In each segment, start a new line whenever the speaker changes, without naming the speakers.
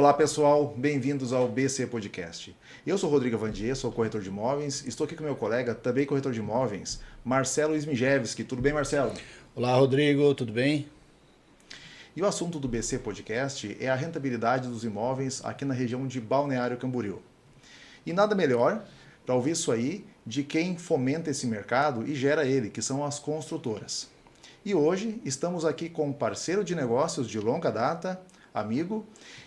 Olá pessoal, bem-vindos ao BC Podcast. Eu sou Rodrigo Vandier, sou corretor de imóveis, estou aqui com meu colega, também corretor de imóveis, Marcelo Smijewski. Tudo bem, Marcelo?
Olá, Rodrigo, tudo bem?
E o assunto do BC Podcast é a rentabilidade dos imóveis aqui na região de Balneário Camboriú. E nada melhor para ouvir isso aí de quem fomenta esse mercado e gera ele, que são as construtoras. E hoje estamos aqui com um parceiro de negócios de longa data, amigo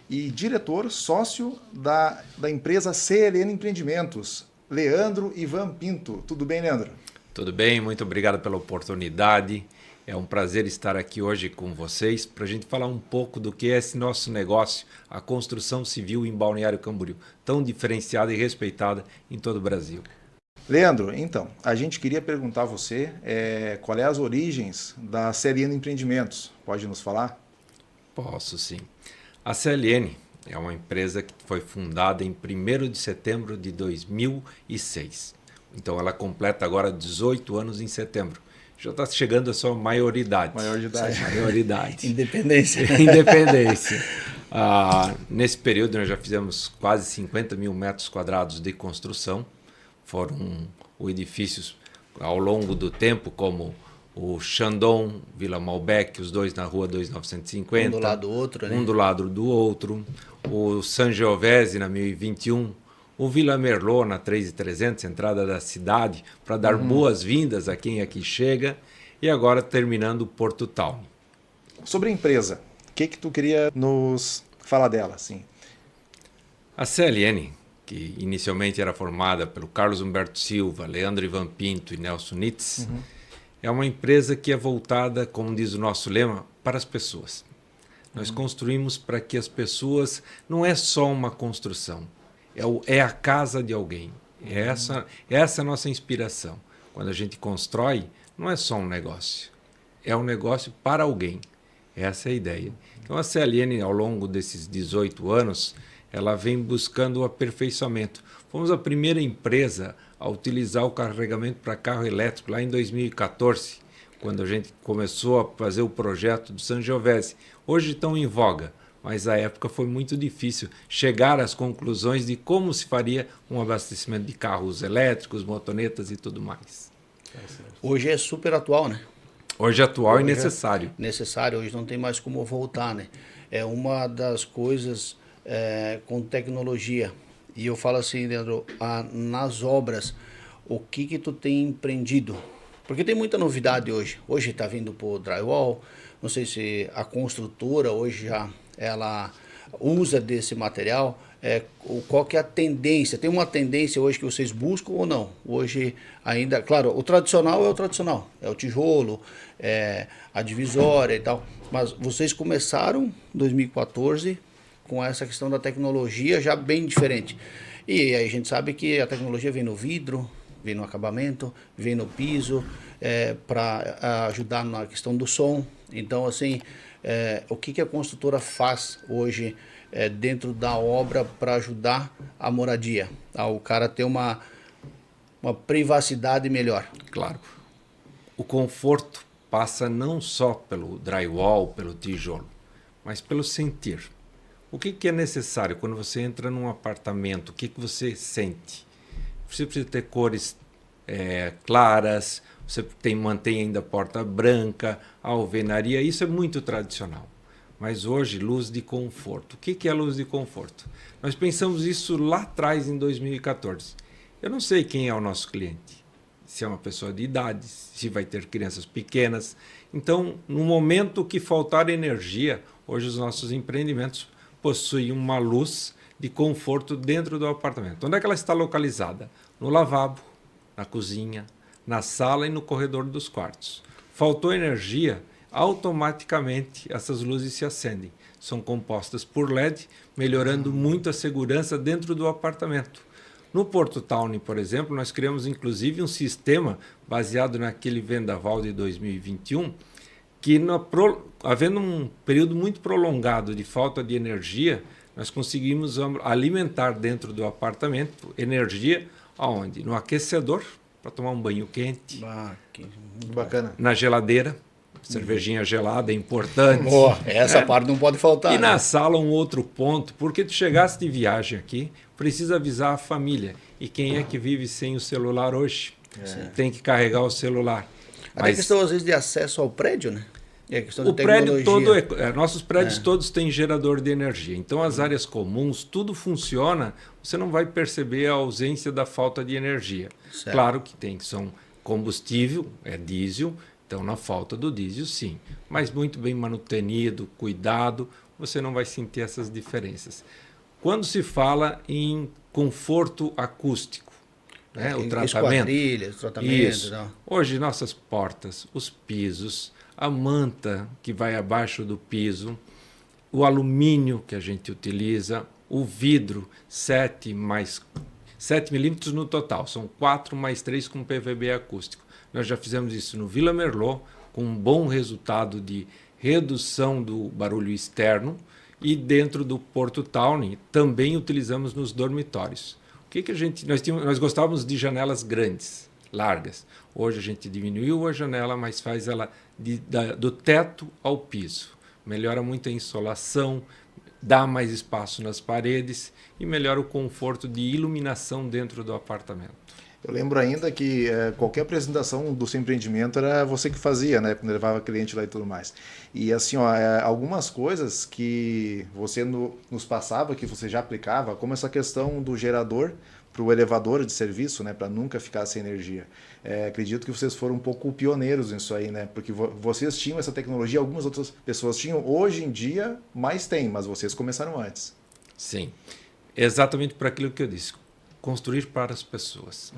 e diretor sócio da empresa CLN Empreendimentos, Leandro Ivan Pinto. Tudo bem, Leandro?
Tudo bem, muito obrigado pela oportunidade. É um prazer estar aqui hoje com vocês para a gente falar um pouco do que é esse nosso negócio, a construção civil em Balneário Camboriú, tão diferenciada e respeitada em todo o Brasil.
Leandro, então, a gente queria perguntar a você qual é as origens da CLN Empreendimentos. Pode nos falar?
Posso sim. A CLN é uma empresa que foi fundada em 1º de setembro de 2006. Então ela completa agora 18 anos em setembro. Já está chegando a sua maioridade.
Maioridade.
Independência.
Independência. Nesse período nós já fizemos quase 50 mil metros quadrados de construção. Foram edifícios ao longo do tempo, como o Chandon, Vila Malbec, os dois na rua 2950.
Um do lado do outro, né?
Um do lado do outro. O Sangiovese na 1021. O Vila Merlot na 3300, entrada da cidade, para dar boas-vindas a quem aqui chega. E agora terminando o Porto Town.
Sobre a empresa, o que tu queria nos falar dela? Sim.
A CLN, que inicialmente era formada pelo Carlos Humberto Silva, Leandro Ivan Pinto e Nelson Nitz, é uma empresa que é voltada, como diz o nosso lema, para as pessoas. Nós construímos para que as pessoas... Não é só uma construção, é a casa de alguém. Essa é a nossa inspiração. Quando a gente constrói, não é só um negócio, é um negócio para alguém. Essa é a ideia. Então a CLN, ao longo desses 18 anos, ela vem buscando o aperfeiçoamento. Fomos a primeira empresa a utilizar o carregamento para carro elétrico lá em 2014, quando a gente começou a fazer o projeto do Sangiovese. Hoje estão em voga, mas a época foi muito difícil chegar às conclusões de como se faria um abastecimento de carros elétricos, motonetas e tudo mais.
Hoje é super atual, né?
Hoje é atual e necessário.
Necessário, hoje não tem mais como voltar, né? É uma das coisas com tecnologia. E eu falo assim, Leandro, nas obras, o que tu tem empreendido? Porque tem muita novidade hoje. Hoje está vindo por drywall, não sei se a construtora hoje já ela usa desse material. Qual que é a tendência? Tem uma tendência hoje que vocês buscam ou não? Hoje ainda, claro, o tradicional é o tradicional, é o tijolo, a divisória e tal. Mas vocês começaram em 2014 com essa questão da tecnologia já bem diferente. E aí a gente sabe que a tecnologia vem no vidro, vem no acabamento, vem no piso, para ajudar na questão do som. Então, assim, o que a construtora faz hoje dentro da obra para ajudar a moradia? O cara ter uma privacidade melhor.
Claro. O conforto passa não só pelo drywall, pelo tijolo, mas pelo sentir. O que é necessário quando você entra num apartamento? O que você sente? Você precisa ter cores claras, você mantém ainda a porta branca, a alvenaria, isso é muito tradicional. Mas hoje, luz de conforto. O que é luz de conforto? Nós pensamos isso lá atrás, em 2014. Eu não sei quem é o nosso cliente, se é uma pessoa de idade, se vai ter crianças pequenas. Então, no momento que faltar energia, hoje os nossos empreendimentos possuem uma luz de conforto dentro do apartamento. Onde é que ela está localizada? No lavabo, na cozinha, na sala e no corredor dos quartos. Faltou energia, automaticamente essas luzes se acendem. São compostas por LED, melhorando muito a segurança dentro do apartamento. No Porto Town, por exemplo, nós criamos inclusive um sistema baseado naquele vendaval de 2021, que havendo um período muito prolongado de falta de energia, nós conseguimos alimentar dentro do apartamento energia aonde? No aquecedor, para tomar um banho quente.
Que bacana.
Na geladeira, Cervejinha gelada é importante.
Essa parte não pode faltar.
E
né?
na sala um outro ponto, porque tu chegasse de viagem aqui, precisa avisar a família. E quem é que vive sem o celular hoje? Tem que carregar o celular.
Até questão, às vezes, de acesso ao prédio, né? É questão de
O prédio todo,
tecnologia.
nossos prédios todos têm gerador de energia. Então, as áreas comuns, tudo funciona. Você não vai perceber a ausência da falta de energia.
Certo.
Claro que são combustível, é diesel. Então, na falta do diesel, sim. Mas muito bem manutenido, cuidado, você não vai sentir essas diferenças. Quando se fala em conforto acústico, né, o tratamento.
Esquadrilhas, tratamento.
Isso.
Não.
Hoje, nossas portas, os pisos, a manta que vai abaixo do piso, o alumínio que a gente utiliza, o vidro 7 milímetros no total, são 4 mais 3 com PVB acústico. Nós já fizemos isso no Vila Merlot, com um bom resultado de redução do barulho externo, e dentro do Porto Towne também utilizamos nos dormitórios. O que a gente nós gostávamos de janelas grandes, largas. Hoje a gente diminuiu a janela, mas faz ela do teto ao piso. Melhora muito a insolação, dá mais espaço nas paredes e melhora o conforto de iluminação dentro do apartamento.
Eu lembro ainda que qualquer apresentação do seu empreendimento era você que fazia, né? Quando levava cliente lá e tudo mais. E assim, algumas coisas que você nos passava, que você já aplicava, como essa questão do gerador para o elevador de serviço, né? Para nunca ficar sem energia. Acredito que vocês foram um pouco pioneiros nisso aí, né? Porque vocês tinham essa tecnologia, algumas outras pessoas tinham. Hoje em dia, mais tem, mas vocês começaram antes.
Sim, exatamente por aquilo que eu disse. Construir para as pessoas.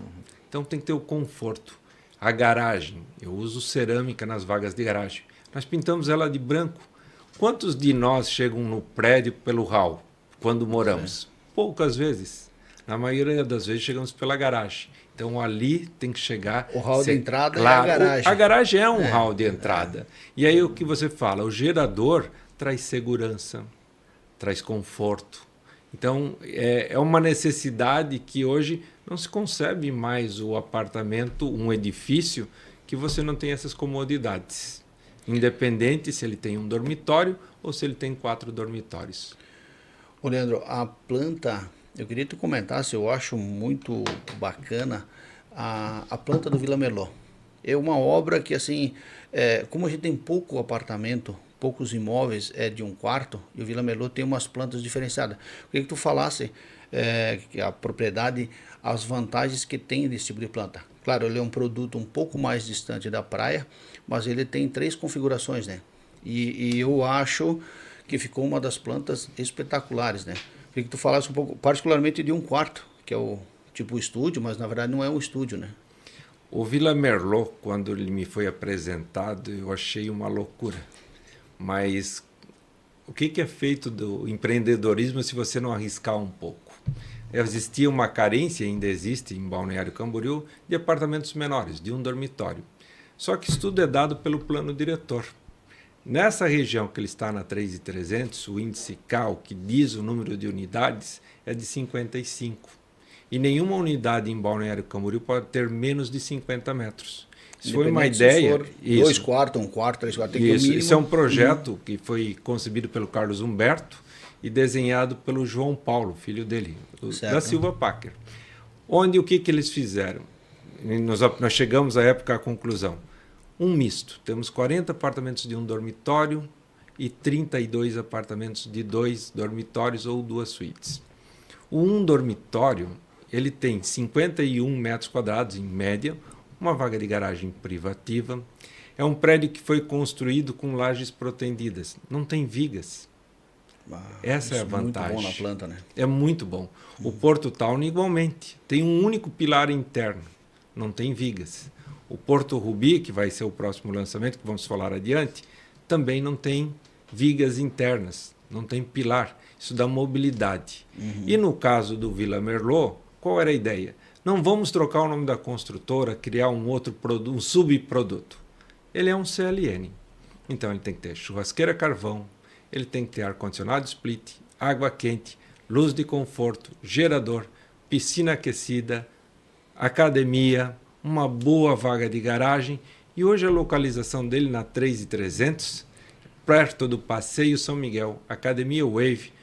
Então tem que ter o conforto. A garagem, eu uso cerâmica nas vagas de garagem. Nós pintamos ela de branco. Quantos de nós chegam no prédio pelo hall quando moramos? Poucas vezes. Na maioria das vezes chegamos pela garagem. Então ali tem que chegar...
O hall de entrada
claro,
é a garagem.
A garagem é um hall de entrada. E aí o que você fala? O gerador traz segurança, traz conforto. Então, é uma necessidade que hoje não se concebe mais o apartamento, um edifício, que você não tem essas comodidades. Independente se ele tem um dormitório ou se ele tem 4 dormitórios.
Ô Leandro, a planta, eu queria que tu comentasse, eu acho muito bacana a planta do Vila Merlot. É uma obra que, assim, como a gente tem pouco apartamento, poucos imóveis de um quarto, e o Vila Merlot tem umas plantas diferenciadas. Eu queria que tu falasse que a propriedade, as vantagens que tem desse tipo de planta. Claro, ele é um produto um pouco mais distante da praia, mas ele tem 3 configurações, né? E eu acho que ficou uma das plantas espetaculares, né? Eu queria que tu falasse um pouco, particularmente de um quarto, que é o tipo estúdio, mas na verdade não é um estúdio, né?
O Vila Merlot, quando ele me foi apresentado, eu achei uma loucura. Mas o que é feito do empreendedorismo se você não arriscar um pouco? Existia uma carência, ainda existe em Balneário Camboriú, de apartamentos menores, de um dormitório. Só que isso tudo é dado pelo plano diretor. Nessa região que ele está na 3.300, o índice CAL, que diz o número de unidades, é de 55. E nenhuma unidade em Balneário Camboriú pode ter menos de 50 metros. Isso foi uma ideia.
2 quartos, 1 quarto, 3 quartos.
Isso é um projeto que foi concebido pelo Carlos Humberto e desenhado pelo João Paulo, filho dele, da Silva Packer. Onde o que eles fizeram? Nós chegamos à época à conclusão. Um misto. Temos 40 apartamentos de um dormitório e 32 apartamentos de 2 dormitórios ou 2 suítes. Um dormitório, ele tem 51 metros quadrados em média, uma vaga de garagem privativa. É um prédio que foi construído com lajes protendidas. Não tem vigas. Essa é a vantagem.
É muito bom na planta, né?
É muito bom. O Porto Towne igualmente. Tem um único pilar interno. Não tem vigas. O Porto Rubi, que vai ser o próximo lançamento, que vamos falar adiante, também não tem vigas internas. Não tem pilar. Isso dá mobilidade. E no caso do Vila Merlot, qual era a ideia? Não vamos trocar o nome da construtora, criar um outro produto, um subproduto. Ele é um CLN. Então ele tem que ter churrasqueira carvão, ele tem que ter ar-condicionado split, água quente, luz de conforto, gerador, piscina aquecida, academia, uma boa vaga de garagem E hoje a localização dele na 3.300, perto do Passeio São Miguel, Academia Wave,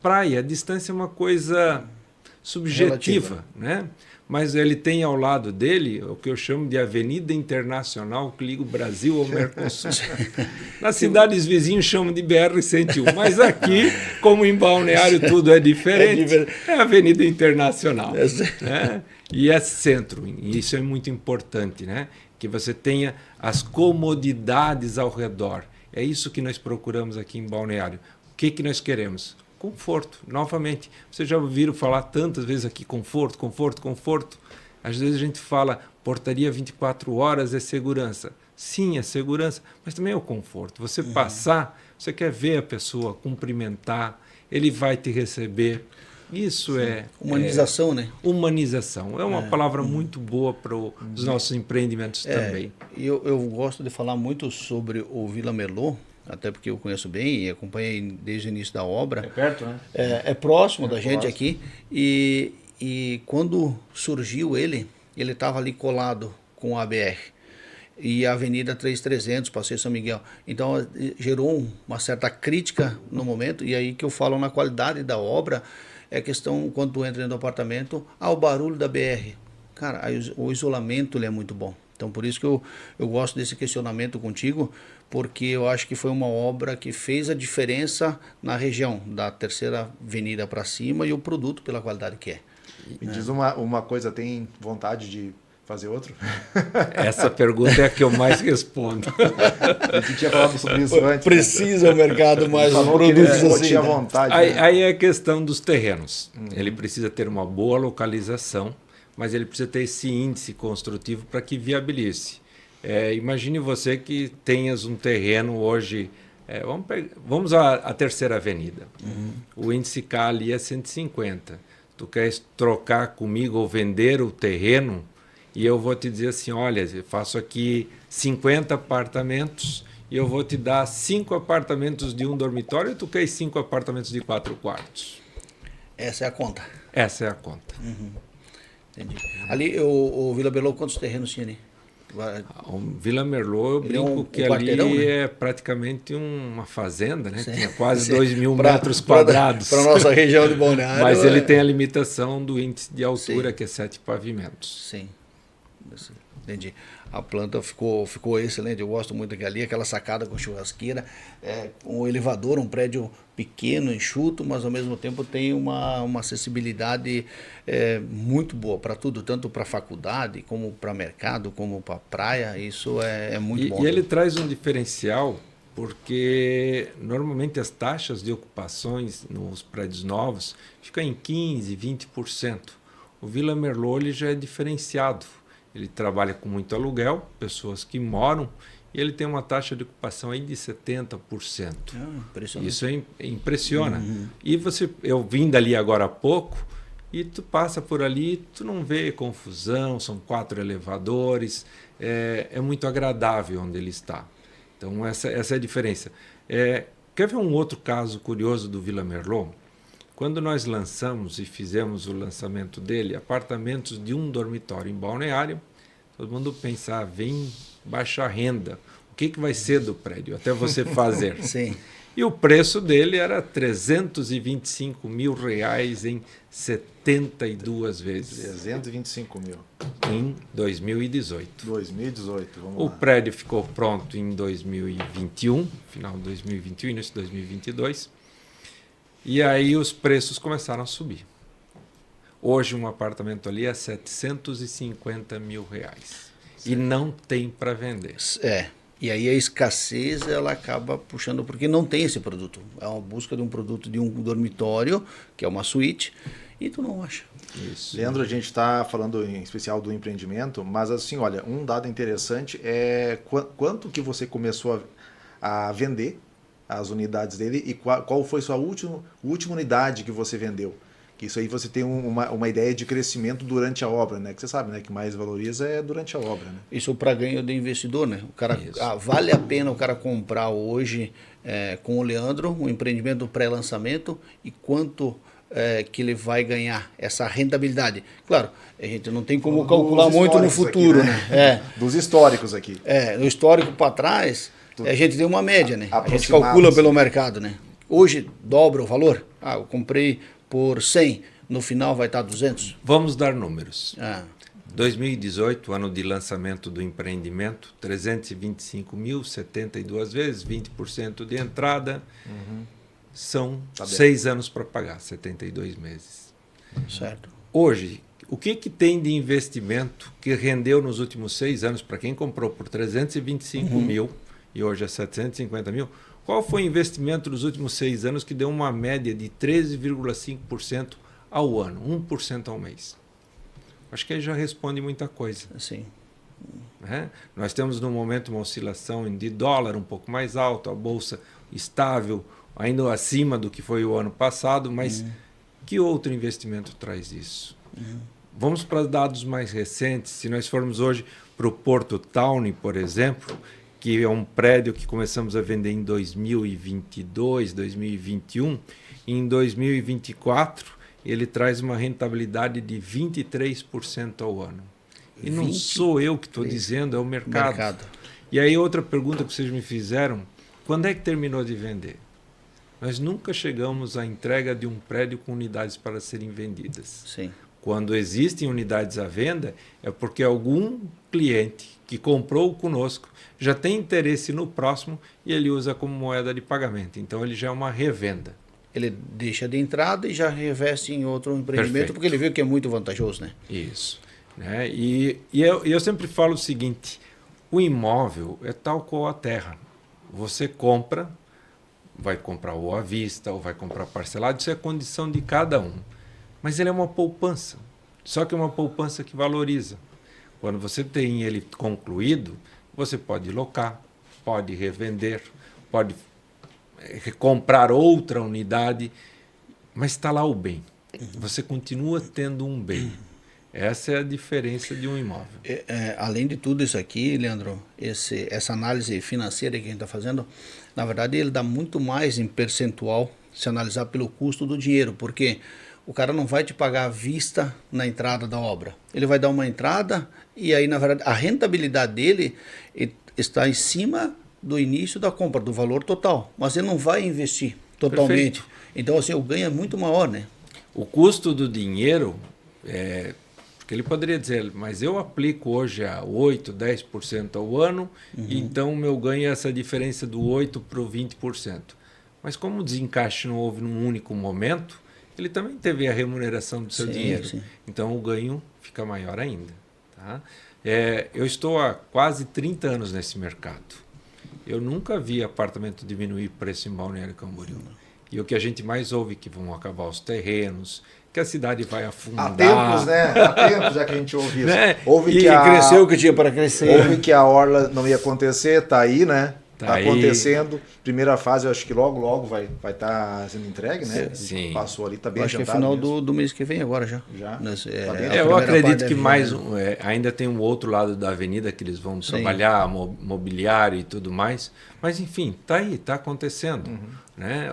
praia, a distância é uma coisa subjetiva, né? Mas ele tem ao lado dele o que eu chamo de Avenida Internacional que liga o Brasil ao Mercosul. Nas cidades vizinhas chamam de BR-101, mas aqui, como em Balneário tudo é diferente, é Avenida Internacional. Né? E é centro, e isso é muito importante, né? Que você tenha as comodidades ao redor. É isso que nós procuramos aqui em Balneário. O que nós queremos? Conforto, novamente. Vocês já ouviram falar tantas vezes aqui conforto, conforto, conforto. Às vezes a gente fala portaria 24 horas é segurança. Sim, é segurança, mas também é o conforto. Você passar, você quer ver a pessoa, cumprimentar, ele vai te receber. Isso é...
Humanização, né?
Humanização. É uma palavra muito boa para os nossos empreendimentos também.
Eu gosto de falar muito sobre o Vila Merlot, até porque eu conheço bem e acompanhei desde o início da obra.
É perto, né?
É próximo da gente aqui. E quando surgiu ele estava ali colado com a BR. E a Avenida 3.300, Passeio São Miguel. Então gerou uma certa crítica no momento, e aí que eu falo na qualidade da obra, é questão, quando tu entra dentro do apartamento, o barulho da BR. Cara, o isolamento ele é muito bom. Então, por isso que eu gosto desse questionamento contigo, porque eu acho que foi uma obra que fez a diferença na região, da Terceira Avenida para cima, e o produto pela qualidade que é.
Me diz uma coisa, tem vontade de fazer outro?
Essa pergunta é a que eu mais respondo.
A gente tinha falado sobre isso antes.
Precisa o mercado mais
Falou que
produtos
ele
assim.
tinha vontade.
Aí é a questão dos terrenos. Ele precisa ter uma boa localização, mas ele precisa ter esse índice construtivo para que viabilize. Imagine você que tenhas um terreno hoje... vamos à Terceira Avenida. O índice K ali é 150. Tu queres trocar comigo ou vender o terreno, e eu vou te dizer assim, olha, eu faço aqui 50 apartamentos e eu vou te dar 5 apartamentos de um dormitório e tu queres 5 apartamentos de 4 quartos.
Essa é a conta.
Essa é a conta.
Entendi. Ali, o Vila Merlot, quantos terrenos tinha ali?
O Vila Merlot, eu brinco que ali né? É praticamente uma fazenda, né? Tinha quase 2.000 metros quadrados.
Para a nossa região de Balneário.
Mas ele tem a limitação do índice de altura, que é 7 pavimentos.
Sim. Entendi. A planta ficou excelente. Eu gosto muito daquela ali, aquela sacada com churrasqueira, um elevador, um prédio pequeno, enxuto, mas ao mesmo tempo tem uma acessibilidade muito boa para tudo, tanto para faculdade, como para mercado, como para praia. Isso é muito bom.
E ele traz um diferencial, porque normalmente as taxas de ocupações nos prédios novos ficam em 15%, 20%. O Vila Merlot ele já é diferenciado. Ele trabalha com muito aluguel, pessoas que moram, e ele tem uma taxa de ocupação aí de 70%. Isso impressiona. E eu vim dali agora há pouco, e tu passa por ali, tu não vê confusão, são 4 elevadores, é muito agradável onde ele está. Então essa é a diferença. Quer ver um outro caso curioso do Vila Merlot? Quando nós lançamos e fizemos o lançamento dele, apartamentos de um dormitório em Balneário, todo mundo pensa, vem baixa renda, o que vai ser do prédio até você fazer?
Sim.
E o preço dele era R$325 mil em 72 vezes.
325 mil.
Em 2018.
2018, vamos lá.
O prédio ficou pronto em 2021, final de 2021, início de 2022. E aí os preços começaram a subir. Hoje um apartamento ali é R$750 mil. E não tem para vender.
E aí a escassez ela acaba puxando, porque não tem esse produto. É uma busca de um produto de um dormitório, que é uma suíte, e tu não acha.
Isso.
Leandro, a gente está falando em especial do empreendimento, mas assim, olha, um dado interessante é quanto que você começou a vender as unidades dele e qual foi sua última unidade que você vendeu. Que isso aí você tem uma ideia de crescimento durante a obra, né? Que você sabe, né? Que mais valoriza é durante a obra, né?
Isso para ganho de investidor, né? O cara, vale a pena o cara comprar hoje com o Leandro um empreendimento pré-lançamento e quanto que ele vai ganhar essa rentabilidade? Claro, a gente não tem como
Dos
calcular muito no
históricos
futuro,
aqui,
né?
Dos históricos aqui.
No histórico para trás, a gente tem uma média, né? A gente
Aproximado,
calcula
sim.
pelo mercado, né? Hoje dobra o valor. Eu comprei por 100, no final vai estar 200.
Vamos dar números.
Ah,
2018, ano de lançamento do empreendimento, 325.072 vezes, 20% de entrada, são
Tá bem.
6 anos para pagar, 72 meses.
certo.
Hoje, o que tem de investimento que rendeu nos últimos 6 anos, para quem comprou por 325 mil e hoje é 750 mil, qual foi o investimento dos últimos 6 anos que deu uma média de 13,5% ao ano, 1% ao mês? Acho que aí já responde muita coisa.
Assim,
Né? Nós temos no momento uma oscilação de dólar um pouco mais alto, a bolsa estável, ainda acima do que foi o ano passado, mas que outro investimento traz isso? Vamos para dados mais recentes. Se nós formos hoje para o Porto Town, por exemplo, que é um prédio que começamos a vender em 2022, 2021, e em 2024 ele traz uma rentabilidade de 23% ao ano. E não sou eu que estou dizendo, é o mercado. E aí outra pergunta que vocês me fizeram, quando é que terminou de vender? Nós nunca chegamos à entrega de um prédio com unidades para serem vendidas.
Sim.
Quando existem unidades à venda, é porque algum cliente que comprou conosco já tem interesse no próximo e ele usa como moeda de pagamento. Então ele já é uma revenda.
Ele deixa de entrada e já reveste em outro empreendimento,
Perfeito.
porque ele viu que é muito vantajoso, né?
Isso. Né? E eu sempre falo o seguinte, o imóvel é tal qual a terra. Você compra, vai comprar ou à vista, ou vai comprar parcelado, isso é a condição de cada um. Mas ele é uma poupança, só que é uma poupança que valoriza. Quando você tem ele concluído, você pode locar, pode revender, pode comprar outra unidade, mas está lá o bem. Você continua tendo um bem. Essa é a diferença de um imóvel.
Além de tudo isso aqui, Leandro, essa análise financeira que a gente está fazendo, na verdade ele dá muito mais em percentual se analisar pelo custo do dinheiro, porque o cara não vai te pagar à vista na entrada da obra. Ele vai dar uma entrada e aí, na verdade, a rentabilidade dele está em cima do início da compra, do valor total. Mas ele não vai investir totalmente.
Perfeito.
Então, assim, o ganho é muito maior, né?
O custo do dinheiro, porque ele poderia dizer, mas eu aplico hoje a 8%, 10% ao ano, então o meu ganho é essa diferença do 8% para o 20%. Mas como o desencaixe não houve num único momento, ele também teve a remuneração do seu dinheiro.
Sim.
Então o ganho fica maior ainda. Tá? Eu estou há quase 30 anos nesse mercado. Eu nunca vi apartamento diminuir preço em Balneário Camboriú. E o que a gente mais ouve é que vão acabar os terrenos, que a cidade vai afundar.
Há tempos, né? Há tempos já que a gente ouve isso.
Né?
Ouve
E
que
cresceu o que tinha para crescer.
Houve que a orla não ia acontecer, tá aí, né? Tá
aí.
acontecendo. Primeira fase, eu acho que logo vai estar sendo entregue, né?
Sim.
Passou ali, tá bem
Acho que é
adiantado
final
mesmo.
do mês que vem agora já.
Já?
Nesse,
Tá bem.
a
Eu
primeira
acredito
parte
que
é
mais
já, né?
ainda tem um outro lado da avenida que eles vão
Sim.
trabalhar, mobiliário e tudo mais. Mas enfim, tá aí, tá acontecendo. Né?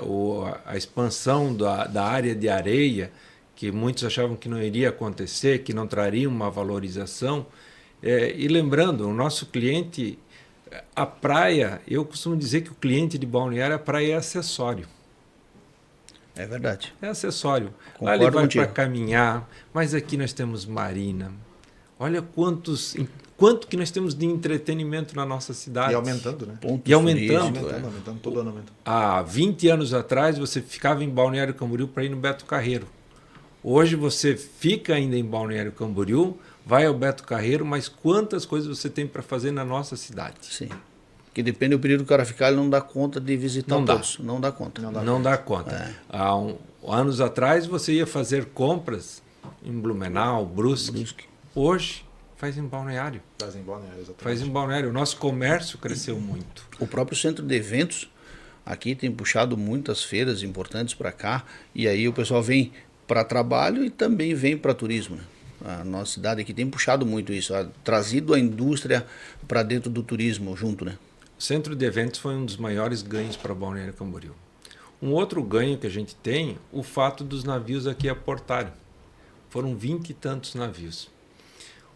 A expansão da área de areia, que muitos achavam que não iria acontecer, que não traria uma valorização. E lembrando, o nosso cliente, a praia, eu costumo dizer que o cliente de Balneário, a praia é acessório.
É verdade.
É acessório. Lá
Concordo
ele vai
contigo.
para caminhar, mas aqui nós temos marina. Olha quanto que nós temos de entretenimento na nossa cidade.
E aumentando, né?
Pontos
E aumentando.
turísticos,
Aumentando, todo ano aumentando.
Há 20 anos atrás, você ficava em Balneário Camboriú para ir no Beto Carreiro. Hoje você fica ainda em Balneário Camboriú, vai ao Beto Carreiro, mas quantas coisas você tem para fazer na nossa cidade?
Sim. Que depende do período que o cara ficar, ele não dá conta de visitar
Não dá.
todos. Não dá conta.
Não dá conta. Há anos atrás, você ia fazer compras em Blumenau, Brusque. Hoje, faz em Balneário.
Faz em Balneário, exatamente.
Faz em Balneário. O nosso comércio cresceu muito.
O próprio centro de eventos aqui tem puxado muitas feiras importantes para cá. E aí o pessoal vem para trabalho e também vem para turismo, né? A nossa cidade aqui tem puxado muito isso, trazido a indústria para dentro do turismo junto, né?
O centro de eventos foi um dos maiores ganhos para Balneário Camboriú. Um outro ganho que a gente tem, o fato dos navios aqui aportarem. Foram 20 e tantos navios.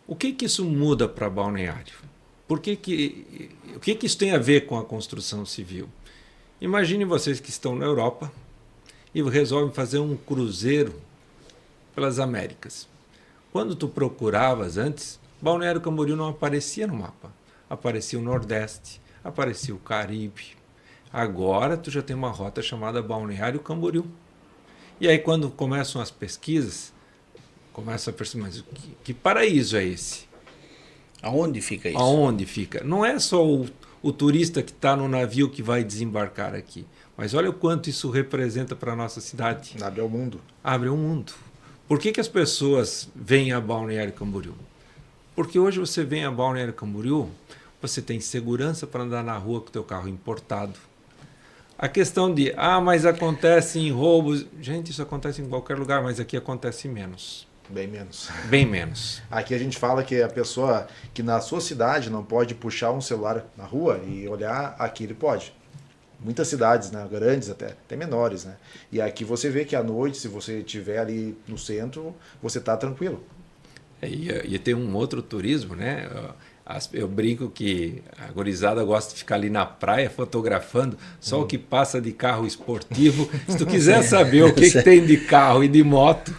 O que isso muda para Balneário? O que isso tem a ver com a construção civil? Imagine vocês que estão na Europa e resolvem fazer um cruzeiro pelas Américas. Quando tu procuravas antes, Balneário Camboriú não aparecia no mapa. Aparecia o Nordeste, aparecia o Caribe. Agora tu já tem uma rota chamada Balneário Camboriú. E aí quando começam as pesquisas, começa a perceber, mas que paraíso é esse?
Aonde fica isso?
Aonde fica? Não é só o turista que está no navio que vai desembarcar aqui, mas olha o quanto isso representa para a nossa cidade.
Abre ao mundo.
Abre o mundo. Por que as pessoas vêm a Balneário Camboriú? Porque hoje você vem a Balneário Camboriú, você tem segurança para andar na rua com o teu carro importado. A questão de, mas acontece em roubos. Gente, isso acontece em qualquer lugar, mas aqui acontece menos.
Bem menos.
Bem menos.
Aqui a gente fala que a pessoa que na sua cidade não pode puxar um celular na rua e olhar, aqui ele pode. Muitas cidades, né, grandes até menores, né? E aqui você vê que à noite, se você estiver ali no centro, você está tranquilo.
E tem um outro turismo, né? Eu brinco que a gurizada gosta de ficar ali na praia fotografando só o que passa de carro esportivo. Se tu quiser saber o que tem de carro e de moto,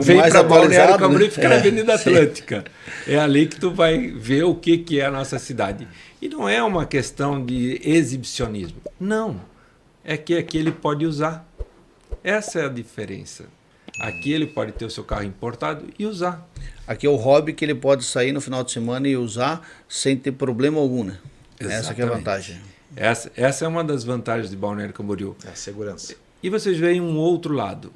vem para Balneário Camboriú e fica na Avenida Atlântica. É ali que tu vai ver o que é a nossa cidade. E não é uma questão de exibicionismo. Não. É que aqui ele pode usar. Essa é a diferença. Aqui ele pode ter o seu carro importado e usar.
Aqui é o hobby que ele pode sair no final de semana e usar sem ter problema algum, né? Essa que é a vantagem.
Essa é uma das vantagens de Balneário Camboriú.
É a segurança.
E vocês veem um outro lado.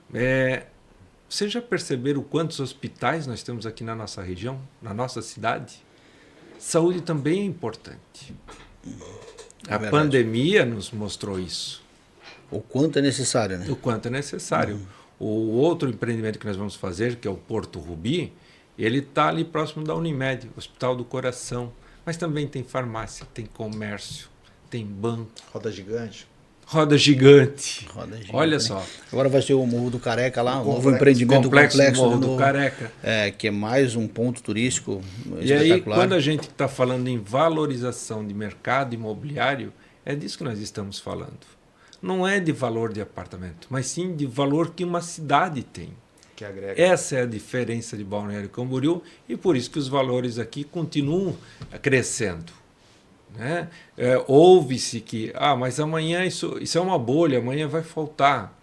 Vocês já perceberam quantos hospitais nós temos aqui na nossa região, na nossa cidade? Saúde também é importante. A pandemia nos mostrou isso.
O quanto é necessário, né?
O quanto é necessário. O outro empreendimento que nós vamos fazer, que é o Porto Rubi, ele está ali próximo da Unimed, Hospital do Coração. Mas também tem farmácia, tem comércio, tem banco.
Roda gigante.
Roda gigante. Olha
né?
só.
Agora vai ser o Morro do Careca lá, um novo empreendimento
complexo Morro do Careca.
Que é mais um ponto turístico
espetacular. E aí, quando a gente está falando em valorização de mercado imobiliário, é disso que nós estamos falando. Não é de valor de apartamento, mas sim de valor que uma cidade tem.
Que agrega.
Essa é a diferença de Balneário Camboriú e por isso que os valores aqui continuam crescendo. Né? Ouve-se que, mas amanhã isso é uma bolha, amanhã vai faltar.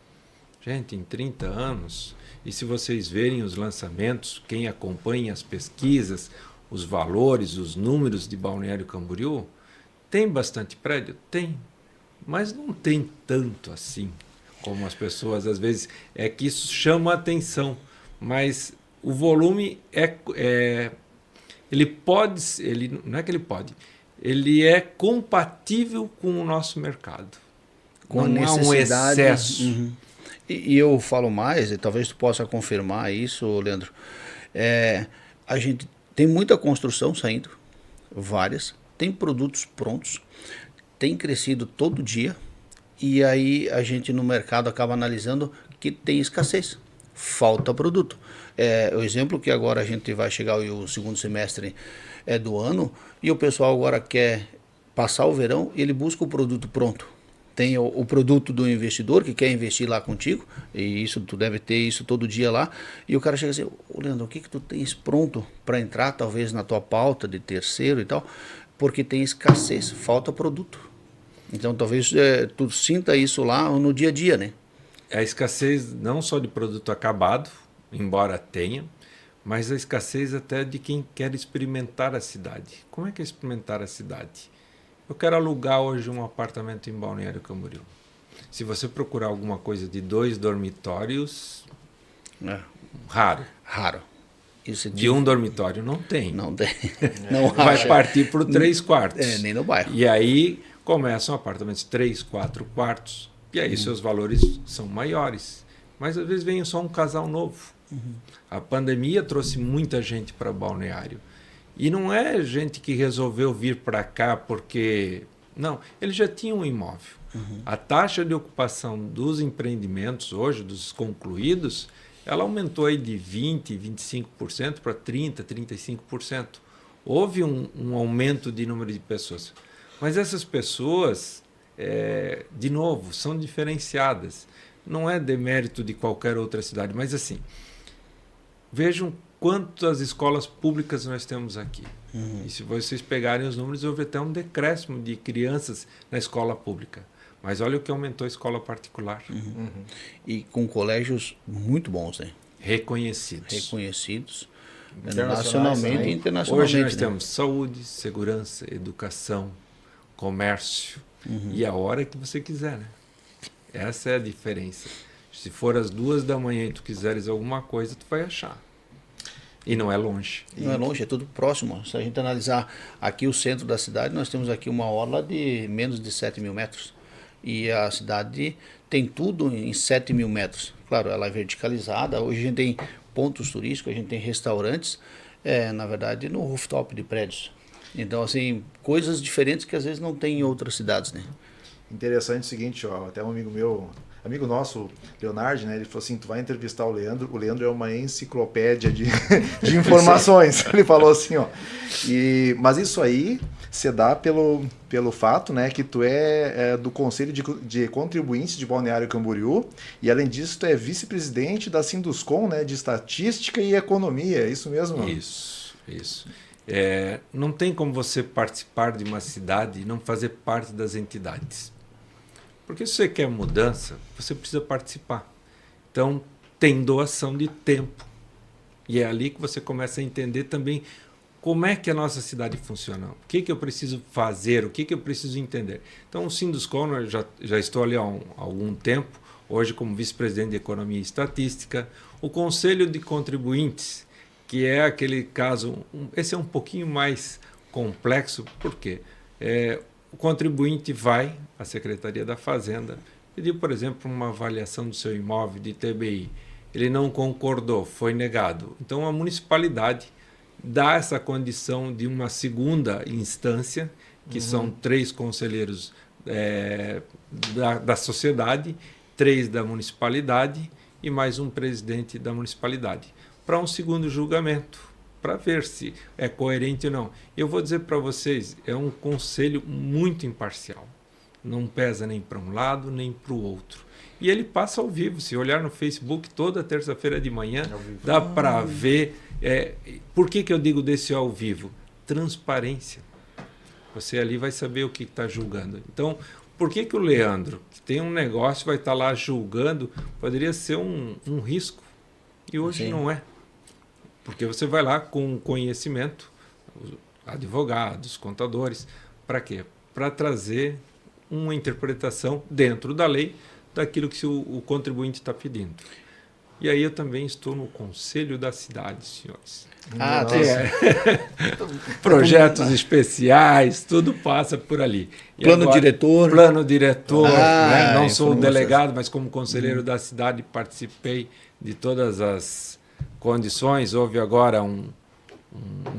Gente, em 30 anos, e se vocês verem os lançamentos, quem acompanha as pesquisas, os valores, os números de Balneário Camboriú, tem bastante prédio? Tem. Mas não tem tanto assim, como as pessoas às vezes... É que isso chama a atenção, mas o volume ele pode... não é que ele pode, ele é compatível com o nosso mercado.
Com a necessidade. Não há um excesso. Uhum. E eu falo mais, e talvez tu possa confirmar isso, Leandro. A gente tem muita construção saindo, várias, tem produtos prontos, tem crescido todo dia, e aí a gente no mercado acaba analisando que tem escassez, falta produto. O exemplo que agora a gente vai chegar o segundo semestre do ano, e o pessoal agora quer passar o verão, ele busca o produto pronto. Tem o produto do investidor que quer investir lá contigo, e isso tu deve ter isso todo dia lá, e o cara chega assim, Leandro, o que tu tens pronto para entrar talvez na tua pauta de terceiro e tal, porque tem escassez, falta produto. Então talvez tu sinta isso lá no dia a dia, né?
A escassez não só de produto acabado, embora tenha, mas a escassez até de quem quer experimentar a cidade. Como é que é experimentar a cidade? Eu quero alugar hoje um apartamento em Balneário Camboriú. Se você procurar alguma coisa de 2 dormitórios, raro.
Raro.
Isso de um dormitório não tem.
Não tem. Não
vai partir para o 3 quartos.
Nem no bairro.
E aí começam apartamentos 3, 4 quartos. E aí seus valores são maiores. Mas às vezes vem só um casal novo. A pandemia trouxe muita gente para Balneário. E não é gente que resolveu vir para cá porque Não, ele já tinha um imóvel. A taxa de ocupação dos empreendimentos hoje, dos concluídos, ela aumentou aí de 20%, 25% para 30%, 35%. Houve um aumento de número de pessoas. Mas essas pessoas, de novo, são diferenciadas. Não é demérito de qualquer outra cidade, mas assim, vejam quantas escolas públicas nós temos aqui. E se vocês pegarem os números, houve até um decréscimo de crianças na escola pública. Mas olha o que aumentou a escola particular.
E com colégios muito bons, né?
Reconhecidos.
Reconhecidos
Internacionais
nacionalmente
também.
e internacionalmente.
Hoje nós
né?
temos saúde, segurança, educação, comércio e a hora que você quiser, né? Essa é a diferença. Se for às 2 da manhã e tu quiseres alguma coisa, tu vai achar. E não é longe.
Não é longe, é tudo próximo. Se a gente analisar aqui o centro da cidade, nós temos aqui uma orla de menos de 7 mil metros. E a cidade tem tudo em 7 mil metros. Claro, ela é verticalizada. Hoje a gente tem pontos turísticos, a gente tem restaurantes, na verdade, no rooftop de prédios. Então, assim, coisas diferentes que às vezes não tem em outras cidades, né?
Interessante o seguinte, ó, até um amigo meu, amigo nosso, Leonardo, né, ele falou assim, tu vai entrevistar o Leandro é uma enciclopédia de informações, ele falou assim, ó, mas isso aí se dá pelo fato, né, que tu é do Conselho de Contribuintes de Balneário Camboriú, e além disso tu é vice-presidente da Sinduscom, né, de Estatística e Economia, é isso mesmo? Mano?
Isso. Não tem como você participar de uma cidade e não fazer parte das entidades. Porque se você quer mudança, você precisa participar. Então, tem doação de tempo. E é ali que você começa a entender também como é que a nossa cidade funciona. O que eu preciso fazer, o que eu preciso entender. Então, o Sinduscom, eu já estou ali há algum tempo, hoje como vice-presidente de Economia e Estatística. O Conselho de Contribuintes, que é aquele caso, esse é um pouquinho mais complexo, por quê? O contribuinte vai à Secretaria da Fazenda, pediu, por exemplo, uma avaliação do seu imóvel de TBI. Ele não concordou, foi negado. Então, a municipalidade dá essa condição de uma segunda instância, que são 3 conselheiros da sociedade, 3 da municipalidade e mais um presidente da municipalidade, para um segundo julgamento, para ver se é coerente ou não. Eu vou dizer para vocês, é um conselho muito imparcial. Não pesa nem para um lado, nem para o outro. E ele passa ao vivo. Se olhar no Facebook, toda terça-feira de manhã, dá para ver. Por que eu digo desse ao vivo? Transparência. Você ali vai saber o que está julgando. Então, por que o Leandro, que tem um negócio, vai estar lá julgando? Poderia ser um risco. E hoje
Sim.
não é. Porque você vai lá com conhecimento, advogados, contadores, para quê? Para trazer uma interpretação dentro da lei daquilo que o contribuinte está pedindo. E aí eu também estou no Conselho da Cidade, senhores. Projetos especiais, tudo passa por ali. E
Plano
agora,
diretor.
Plano diretor. Né? Não sou
informação.
delegado, mas como conselheiro da cidade participei de todas as condições. Houve agora um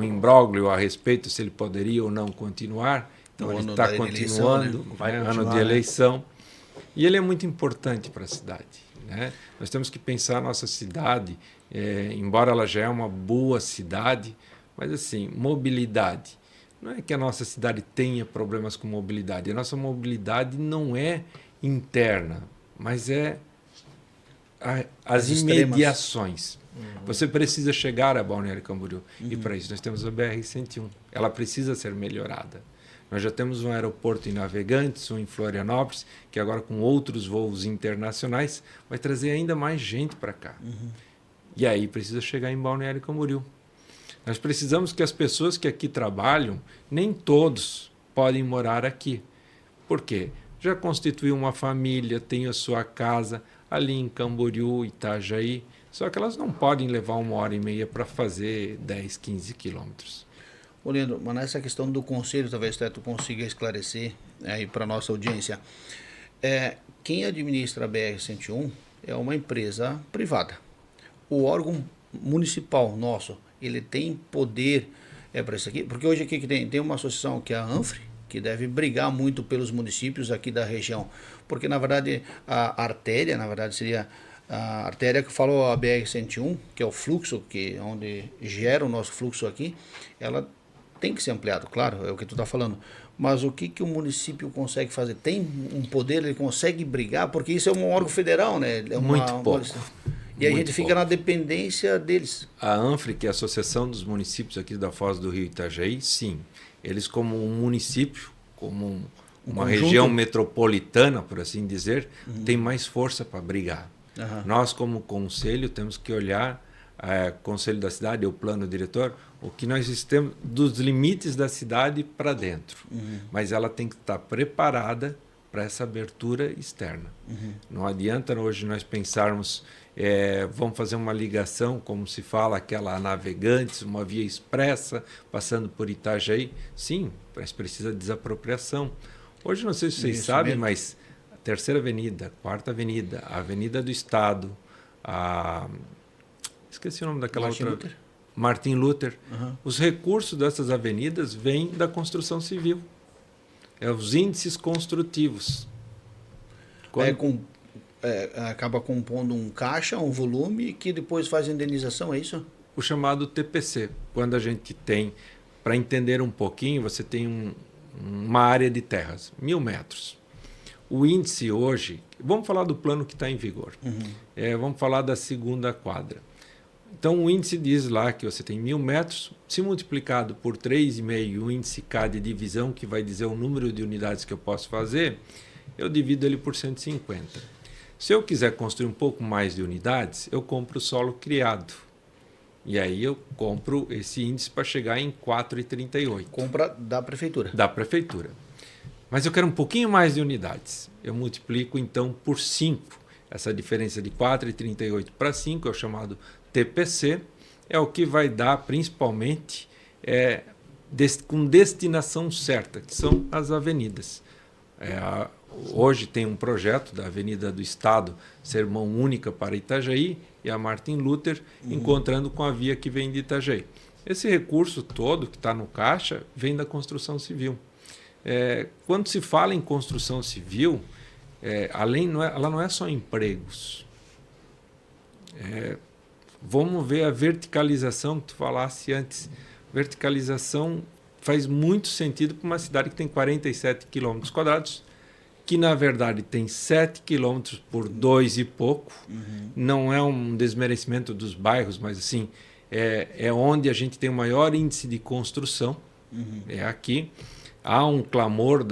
imbróglio a respeito se ele poderia ou não continuar. Então ele está continuando, ano de eleição. E ele é muito importante para a cidade. Né? Nós temos que pensar a nossa cidade, embora ela já é uma boa cidade, mas assim, mobilidade. Não é que a nossa cidade tenha problemas com mobilidade. A nossa mobilidade não é interna, mas é as imediações. Você precisa chegar a Balneário Camboriú. E para isso nós temos a BR-101. Ela precisa ser melhorada. Nós já temos um aeroporto em Navegantes, um em Florianópolis, que agora com outros voos internacionais vai trazer ainda mais gente para cá. E aí precisa chegar em Balneário Camboriú. Nós precisamos que as pessoas que aqui trabalham, nem todos podem morar aqui. Por quê? Já constituiu uma família, tem a sua casa ali em Camboriú, Itajaí, só que elas não podem levar 1h30 para fazer 10, 15 quilômetros.
Ô Leandro, mas nessa questão do conselho, talvez tu consiga esclarecer aí para a nossa audiência. Quem administra a BR-101 é uma empresa privada. O órgão municipal nosso, ele tem poder para isso aqui? Porque hoje aqui que tem uma associação que é a ANFRE, que deve brigar muito pelos municípios aqui da região, porque na verdade a artéria, na verdade seria a artéria que falou a BR-101, que é o fluxo onde gera o nosso fluxo aqui, ela tem que ser ampliada, claro, é o que tu está falando. Mas o que o município consegue fazer? Tem um poder, ele consegue brigar, porque isso é um órgão federal, né? É
Muito pouco.
E a gente fica na dependência deles.
A ANFRE, que é a Associação dos Municípios aqui da Foz do Rio Itajaí, sim. Eles, como um município, como uma região metropolitana, por assim dizer, tem mais força para brigar. Nós, como conselho, temos que olhar, conselho da cidade, o plano diretor, o que nós temos dos limites da cidade para dentro. Mas ela tem que estar preparada para essa abertura externa. Não adianta hoje nós pensarmos, vamos fazer uma ligação, como se fala, aquela Navegantes, uma via expressa, passando por Itajaí. Sim, mas precisa de desapropriação. Hoje, não sei se vocês sabem, mas a Terceira Avenida, Quarta Avenida, a Avenida do Estado, esqueci o nome daquela outra... Martin Luther. Os recursos dessas avenidas vêm da construção civil. Os índices construtivos.
Acaba compondo um caixa, um volume, que depois faz a indenização, é isso?
O chamado TPC. Quando a gente tem, para entender um pouquinho, você tem uma área de terras, 1.000 metros. O índice hoje, vamos falar do plano que está em vigor. Vamos falar da segunda quadra. Então, o índice diz lá que você tem 1.000 metros, se multiplicado por 3,5, o índice K de divisão, que vai dizer o número de unidades que eu posso fazer, eu divido ele por 150. Se eu quiser construir um pouco mais de unidades, eu compro o solo criado. E aí eu compro esse índice para chegar em 4,38.
Compra da prefeitura.
Da prefeitura. Mas eu quero um pouquinho mais de unidades. Eu multiplico, então, por 5. Essa diferença de 4,38 para 5 é o chamado TPC, é o que vai dar principalmente com destinação certa, que são as avenidas. Hoje tem um projeto da Avenida do Estado ser mão única para Itajaí e a Martin Luther encontrando com a via que vem de Itajaí. Esse recurso todo que está no caixa vem da construção civil. Quando se fala em construção civil, ela não é só empregos. Vamos ver a verticalização que tu falasse antes. Verticalização faz muito sentido para uma cidade que tem 47 quilômetros quadrados, que na verdade tem 7 quilômetros por 2 e pouco. Não é um desmerecimento dos bairros, mas assim, é onde a gente tem o maior índice de construção. É aqui. Há um clamor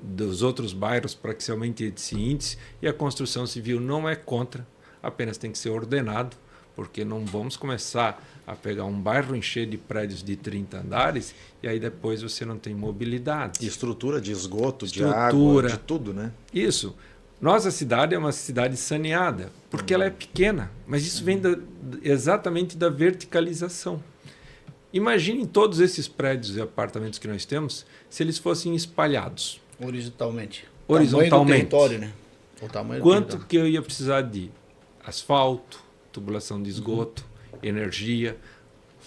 dos outros bairros para que se aumente esse índice, e a construção civil não é contra, apenas tem que ser ordenado, porque não vamos começar a pegar um bairro, encher de prédios de 30 andares, e aí depois você não tem mobilidade.
E estrutura de esgoto, de água, de tudo, né?
Isso. Nossa cidade é uma cidade saneada, porque ela é pequena, mas isso vem exatamente da verticalização. Imaginem todos esses prédios e apartamentos que nós temos, se eles fossem espalhados.
Horizontalmente.
Horizontalmente.
O tamanho do território, né? O tamanho
Quanto
do território.
que eu ia precisar de asfalto, tubulação de esgoto, energia,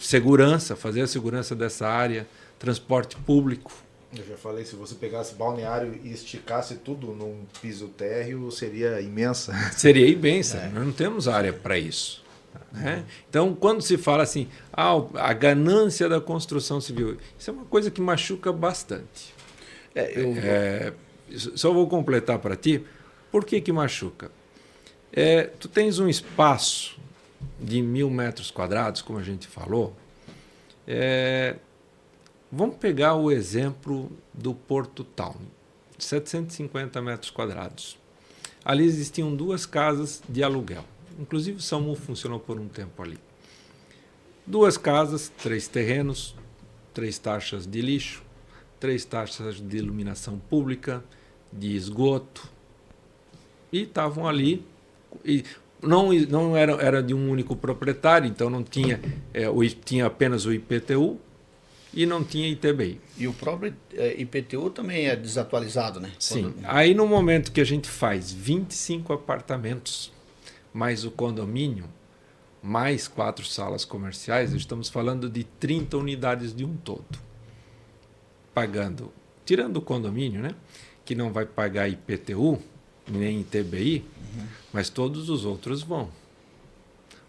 segurança, fazer a segurança dessa área, transporte público.
Eu já falei, se você pegasse Balneário e esticasse tudo num piso térreo, seria imensa.
Seria imensa. Nós não temos área para isso. Né? Então, quando se fala assim, a ganância da construção civil, isso é uma coisa que machuca bastante. Só vou completar para ti. Por que machuca? Tu tens um espaço de 1.000 metros quadrados, como a gente falou. Vamos pegar o exemplo do Porto Town, 750 metros quadrados. Ali existiam 2 casas de aluguel. Inclusive o SAMU funcionou por um tempo ali. 2 casas, 3 terrenos, 3 taxas de lixo, 3 taxas de iluminação pública, de esgoto. E estavam ali. E não era de um único proprietário, então não tinha, tinha apenas o IPTU e não tinha ITBI.
E o próprio IPTU também é desatualizado, né?
Sim. Aí no momento que a gente faz 25 apartamentos, mais o condomínio, mais 4 salas comerciais, estamos falando de 30 unidades de um todo. Pagando tirando o condomínio, né? Que não vai pagar IPTU, nem ITBI, mas todos os outros vão.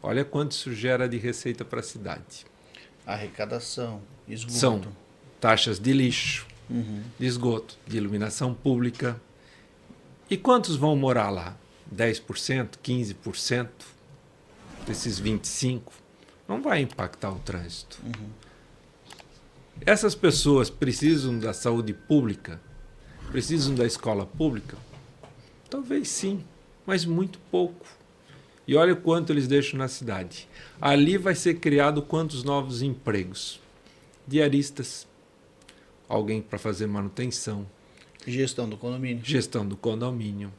Olha quanto isso gera de receita para a cidade.
Arrecadação, esgoto.
São taxas de lixo, de esgoto, de iluminação pública. E quantos vão morar lá? 10%, 15% desses 25%? Não vai impactar o trânsito. Essas pessoas precisam da saúde pública? Precisam da escola pública? Talvez sim, mas muito pouco. E olha o quanto eles deixam na cidade. Ali vai ser criado quantos novos empregos? Diaristas, alguém para fazer manutenção,
Gestão do condomínio.
gestão do condomínio,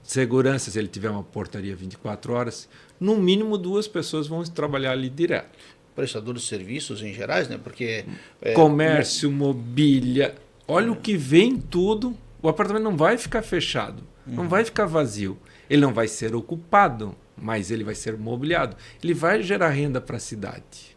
segurança, se ele tiver uma portaria 24 horas, no mínimo 2 pessoas vão trabalhar ali direto.
Prestadores de serviços em gerais, né? Porque
Comércio, mobília, olha o que vem tudo. O apartamento não vai ficar fechado, não vai ficar vazio. Ele não vai ser ocupado, mas ele vai ser mobiliado. Ele vai gerar renda para a cidade.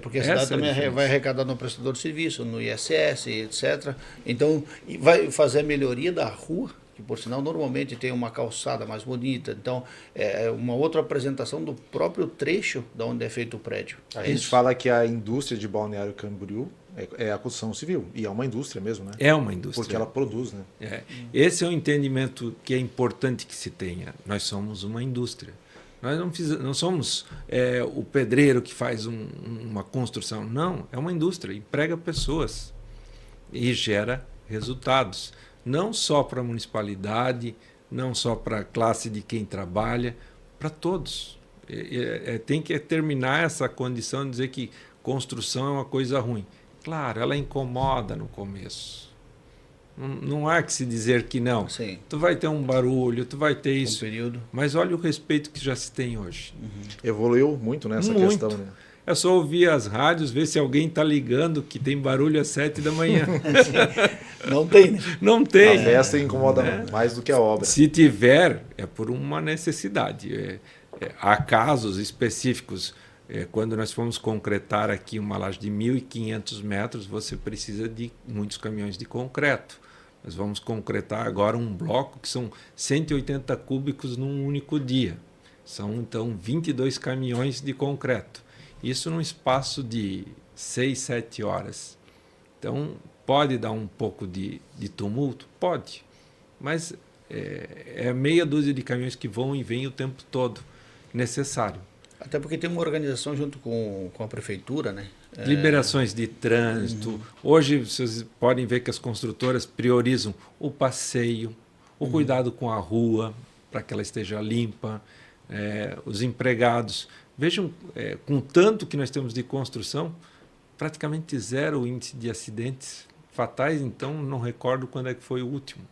Porque a cidade também vai arrecadar no prestador de serviço, no ISS, etc. Então, vai fazer a melhoria da rua, que por sinal normalmente tem uma calçada mais bonita. Então, é uma outra apresentação do próprio trecho de onde é feito o prédio.
A gente fala que a indústria de Balneário Camboriú é a construção civil, e é uma indústria mesmo, né?
É uma indústria.
Porque ela produz, né?
Esse é o entendimento que é importante que se tenha. Nós somos uma indústria. Nós não somos o pedreiro que faz uma construção. Não, é uma indústria, emprega pessoas e gera resultados. Não só para a municipalidade, não só para a classe de quem trabalha, para todos. Tem que terminar essa condição de dizer que construção é uma coisa ruim. Claro, ela incomoda no começo. Não há que se dizer que não.
Sim.
Tu vai ter um barulho, tu vai ter isso.
Período.
Mas olha o respeito que já se tem hoje.
Evoluiu muito nessa questão, né?
É só ouvir as rádios, ver se alguém está ligando que tem barulho às 7 da manhã.
Não tem, né?
Não tem.
A festa incomoda mais do que a obra.
Se tiver, é por uma necessidade. Há casos específicos. Quando nós fomos concretar aqui uma laje de 1.500 metros, você precisa de muitos caminhões de concreto. Nós vamos concretar agora um bloco que são 180 cúbicos num único dia. São, então, 22 caminhões de concreto. Isso num espaço de 6, 7 horas. Então, pode dar um pouco de tumulto? Pode. Mas é meia dúzia de caminhões que vão e vêm o tempo todo. Necessário.
Até porque tem uma organização junto com a prefeitura, né?
Liberações de trânsito. Hoje vocês podem ver que as construtoras priorizam o passeio, o cuidado com a rua, para que ela esteja limpa, os empregados. Vejam, com tanto que nós temos de construção, praticamente zero o índice de acidentes fatais, então não recordo quando é que foi o último.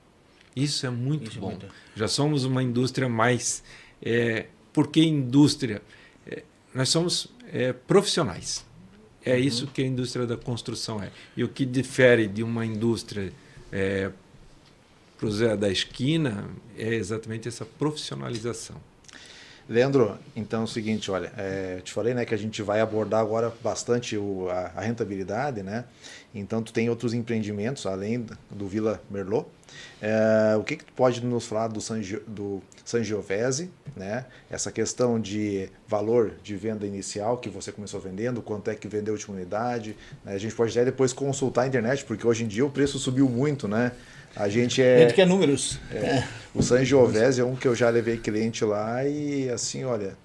Isso é muito bom. Já somos uma indústria mais... por que indústria? Nós somos profissionais. É isso que a indústria da construção é. E o que difere de uma indústria para o Zé da Esquina é exatamente essa profissionalização.
Leandro, então é o seguinte, olha, te falei, né, que a gente vai abordar agora bastante a rentabilidade, né? Então tu tem outros empreendimentos além do Vila Merlot. O que tu pode nos falar do Sangiovese, né? Essa questão de valor de venda inicial que você começou vendendo, quanto é que vendeu a última unidade, né? A gente pode até depois consultar a internet, porque hoje em dia o preço subiu muito, né? A gente
quer números.
O Sangiovese é um que eu já levei cliente lá e assim, olha,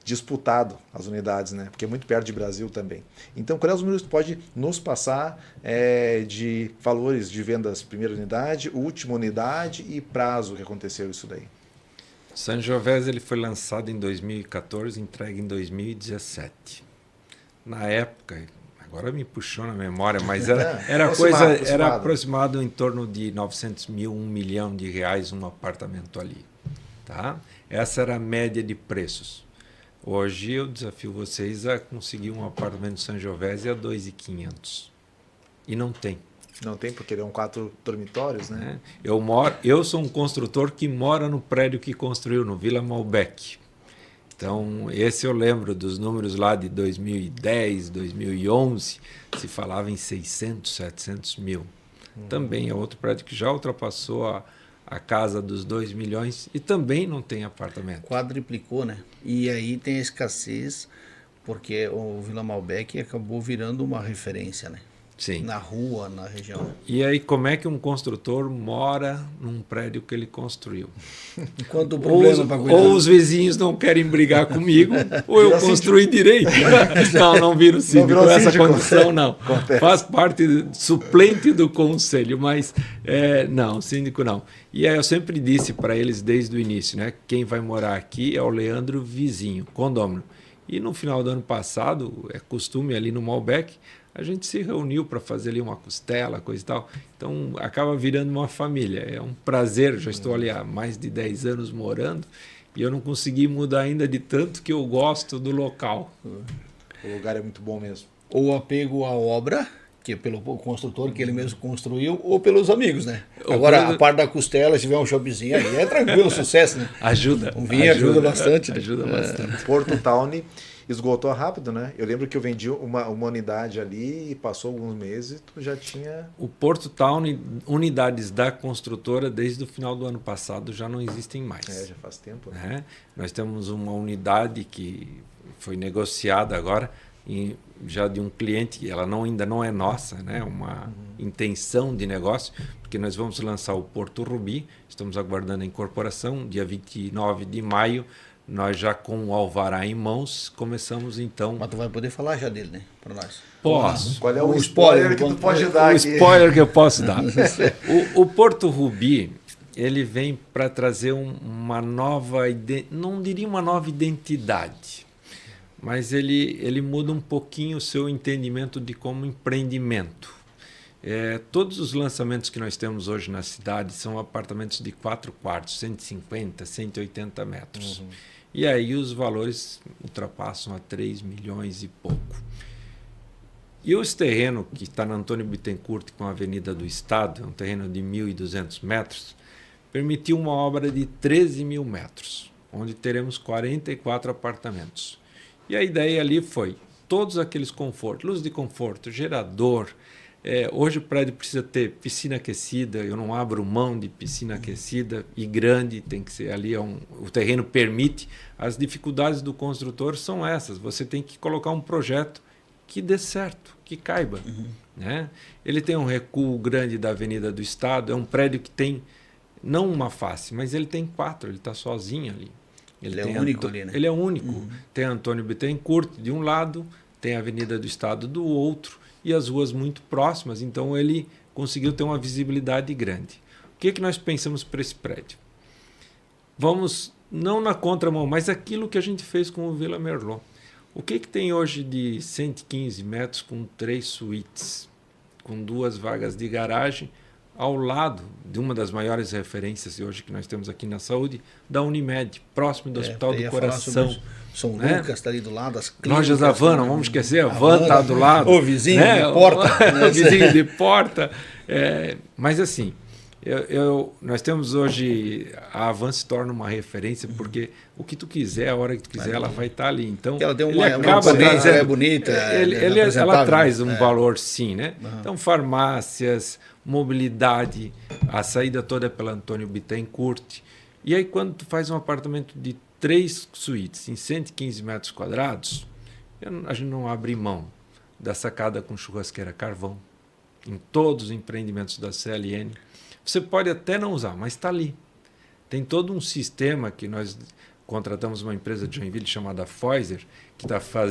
disputado as unidades, né? Porque é muito perto de Brasil também. Então, quais os números que tu pode nos passar de valores de vendas primeira unidade, última unidade e prazo que aconteceu isso daí?
Sangiovese ele foi lançado em 2014, entregue em 2017. Na época, agora me puxou na memória, mas era aproximado em torno de 900 mil, 1 milhão de reais um apartamento ali. Tá? Essa era a média de preços. Hoje eu desafio vocês a conseguir um apartamento de Sangiovese a 2.500. E não tem.
Não tem, porque eram 4 dormitórios, né?
Eu sou um construtor que mora no prédio que construiu, no Vila Malbec. Então, esse eu lembro dos números lá de 2010, 2011, se falava em 600, 700 mil. Também é outro prédio que já ultrapassou a casa dos 2 milhões e também não tem apartamento.
Quadriplicou, né? E aí tem a escassez, porque o Vila Malbec acabou virando uma referência, né?
Sim.
Na rua, na região.
E aí, como é que um construtor mora num prédio que ele construiu?
Quanto problema para cuidar.
Ou os vizinhos não querem brigar comigo, ou eu construí direito. Não viro síndico com essa condição, não. Faz parte suplente do conselho, mas não, síndico não. E aí eu sempre disse para eles desde o início, né? Quem vai morar aqui é o Leandro Vizinho, condômino. E no final do ano passado, é costume ali no Malbec, a gente se reuniu para fazer ali uma costela, coisa e tal. Então, acaba virando uma família. É um prazer, já estou ali há mais de 10 anos morando e eu não consegui mudar ainda de tanto que eu gosto do local.
O lugar é muito bom mesmo.
Ou apego à obra, que é pelo construtor que ele mesmo construiu, ou pelos amigos, né? Agora, a parte da costela, se tiver um shoppingzinho aí, é tranquilo, sucesso, né?
Ajuda.
Um vinho ajuda bastante. Né?
Ajuda bastante.
Porto Town esgotou rápido, né? Eu lembro que eu vendi uma unidade ali e passou alguns meses tu já tinha...
O Porto Town, unidades da construtora, desde o final do ano passado já não existem mais.
Já faz tempo. Né?
Nós temos uma unidade que foi negociada agora, já de um cliente, que ela ainda não é nossa, né? Uma intenção de negócio, porque nós vamos lançar o Porto Rubi, estamos aguardando a incorporação, dia 29 de maio, nós já com o alvará em mãos, começamos então...
Mas tu vai poder falar já dele, né? Para nós.
Posso.
Qual é o spoiler que tu pode dar aqui?
O spoiler que eu posso dar. O Porto Rubi, ele vem para trazer uma nova... Não diria uma nova identidade, mas ele muda um pouquinho o seu entendimento de como empreendimento. Todos os lançamentos que nós temos hoje na cidade são apartamentos de 4 quartos, 150, 180 metros. E aí os valores ultrapassam a 3 milhões e pouco. E os terrenos que está na Antônio Bittencourt com a Avenida do Estado, é um terreno de 1.200 metros, permitiu uma obra de 13 mil metros, onde teremos 44 apartamentos. E a ideia ali foi todos aqueles confortos, luz de conforto, gerador. Hoje o prédio precisa ter piscina aquecida, eu não abro mão de piscina aquecida e grande, tem que ser ali, o terreno permite. As dificuldades do construtor são essas, você tem que colocar um projeto que dê certo, que caiba. Né? Ele tem um recuo grande da Avenida do Estado, é um prédio que tem não uma face, mas ele tem 4, ele está sozinho ali.
Ele é único ali, né?
Ele é único. Tem Antônio Bittencourt de um lado, tem a Avenida do Estado do outro, e as ruas muito próximas, então ele conseguiu ter uma visibilidade grande. O que nós pensamos para esse prédio? Vamos, não na contramão, mas aquilo que a gente fez com o Vila Merlot. O que tem hoje de 115 metros com 3 suítes, com 2 vagas de garagem, ao lado de uma das maiores referências hoje que nós temos aqui na saúde, da Unimed, próximo do Hospital do Coração.
São Lucas está ali do lado, as clínicas.
Lojas Havana, não vamos esquecer, a Van está do lado.
O vizinho de porta.
O vizinho de porta. Mas assim, nós temos hoje, a Havan se torna uma referência, porque o que tu quiser, a hora que tu quiser, ela vai estar ali. Então,
ela tem uma é bonita.
Ela traz um valor, sim, né? Então, farmácias, mobilidade, a saída toda é pela Antônio Bittencourt. E aí, quando tu faz um apartamento de 3 suítes em 115 metros quadrados, a gente não abre mão da sacada com churrasqueira carvão em todos os empreendimentos da CLN. Você pode até não usar, mas está ali. Tem todo um sistema que nós contratamos uma empresa de Joinville chamada Pfizer, que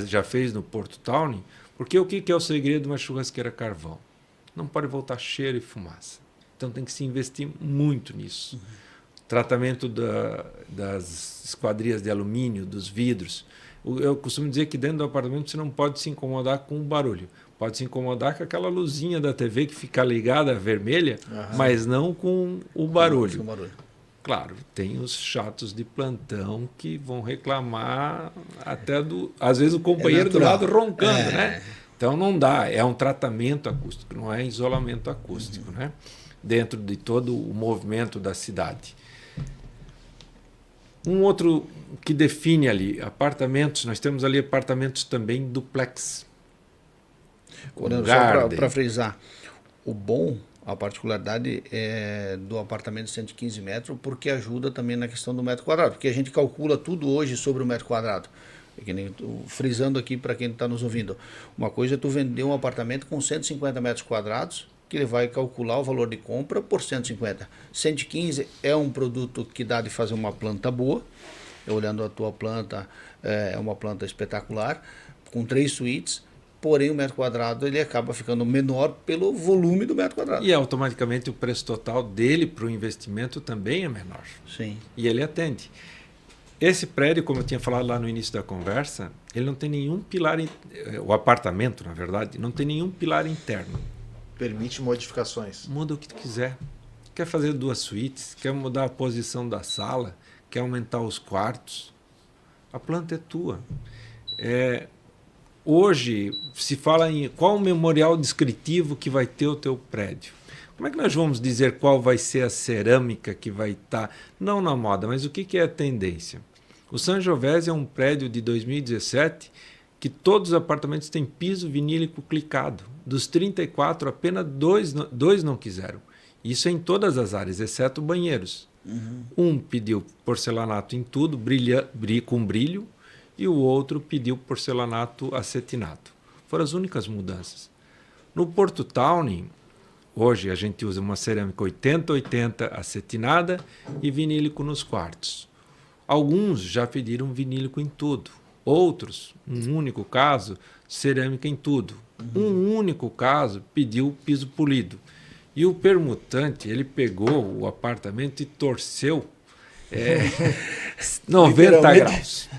já fez no Porto Town, porque o que é o segredo de uma churrasqueira carvão? Não pode voltar cheiro e fumaça. Então tem que se investir muito nisso. Tratamento das esquadrias de alumínio, dos vidros. Eu costumo dizer que dentro do apartamento você não pode se incomodar com o barulho. Pode se incomodar com aquela luzinha da TV que fica ligada, vermelha, mas não com o barulho. Claro, tem os chatos de plantão que vão reclamar até às vezes o companheiro do lado roncando, né? Então não dá, é um tratamento acústico, não é isolamento acústico, né? Dentro de todo o movimento da cidade. Um outro que define ali, apartamentos, nós temos ali apartamentos também duplex.
Só para frisar, a particularidade do apartamento de 115 metros, porque ajuda também na questão do metro quadrado, porque a gente calcula tudo hoje sobre o metro quadrado. Que nem frisando aqui para quem está nos ouvindo, uma coisa é tu vender um apartamento com 150 metros quadrados, que ele vai calcular o valor de compra por 150. 115 é um produto que dá de fazer uma planta boa. Olhando a tua planta, é uma planta espetacular, com 3 suítes, porém o metro quadrado ele acaba ficando menor pelo volume do metro quadrado.
E automaticamente o preço total dele para o investimento também é menor.
Sim.
E ele atende. Esse prédio, como eu tinha falado lá no início da conversa, ele não tem nenhum pilar, o apartamento, na verdade, não tem nenhum pilar interno.
Permite modificações.
Muda o que tu quiser. Quer fazer 2 suítes, quer mudar a posição da sala, quer aumentar os quartos, a planta é tua. Hoje se fala em qual o memorial descritivo que vai ter o teu prédio. Como é que nós vamos dizer qual vai ser a cerâmica que vai estar, não na moda, mas o que é a tendência? O Sangiovese é um prédio de 2017 que todos os apartamentos têm piso vinílico clicado. Dos 34, apenas 2 não quiseram. Isso é em todas as áreas, exceto banheiros. Um pediu porcelanato em tudo, com brilho, e o outro pediu porcelanato acetinado. Foram as únicas mudanças. No Porto Towning, hoje a gente usa uma cerâmica 80-80 acetinada e vinílico nos quartos. Alguns já pediram vinílico em tudo. Outros, um único caso, cerâmica em tudo. Um único caso pediu piso polido. E o permutante, ele pegou o apartamento e torceu 90 graus.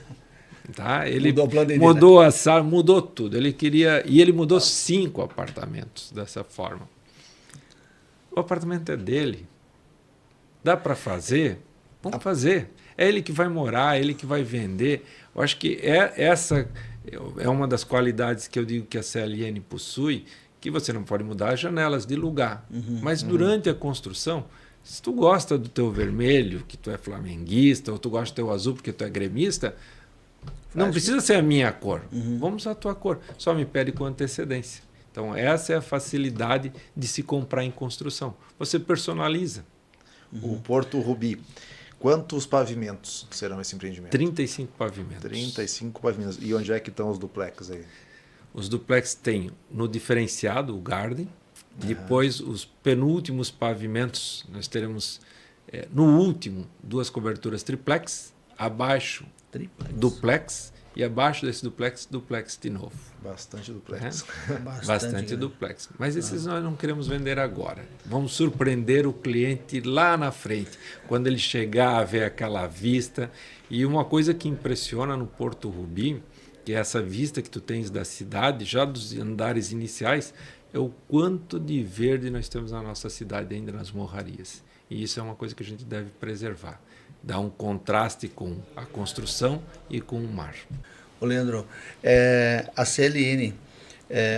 Tá? Ele mudou a sala, mudou tudo. Ele queria, e ele mudou 5 apartamentos dessa forma. O apartamento é dele. Dá para fazer? Vamos fazer. É ele que vai morar, é ele que vai vender. Eu acho que essa é uma das qualidades que eu digo que a CLN possui, que você não pode mudar as janelas de lugar. Mas durante a construção, se tu gosta do teu vermelho, que tu é flamenguista, ou tu gosta do teu azul porque tu é gremista, não precisa ser a minha cor. Vamos usar a tua cor. Só me pede com antecedência. Então, essa é a facilidade de se comprar em construção. Você personaliza.
O Porto Rubi. Quantos pavimentos serão esse empreendimento?
35 pavimentos.
35 pavimentos. E onde é que estão os duplex aí?
Os duplex têm no diferenciado o garden. Depois, os penúltimos pavimentos, nós teremos, no último, 2 coberturas triplex. Abaixo, duplex. E abaixo desse duplex de novo.
Bastante duplex.
Bastante duplex. Mas esses nós não queremos vender agora. Vamos surpreender o cliente lá na frente, quando ele chegar a ver aquela vista. E uma coisa que impressiona no Porto Rubi, que é essa vista que tu tens da cidade, já dos andares iniciais, é o quanto de verde nós temos na nossa cidade ainda nas morrarias. E isso é uma coisa que a gente deve preservar. Dá um contraste com a construção e com o mar.
Ô Leandro, a CLN,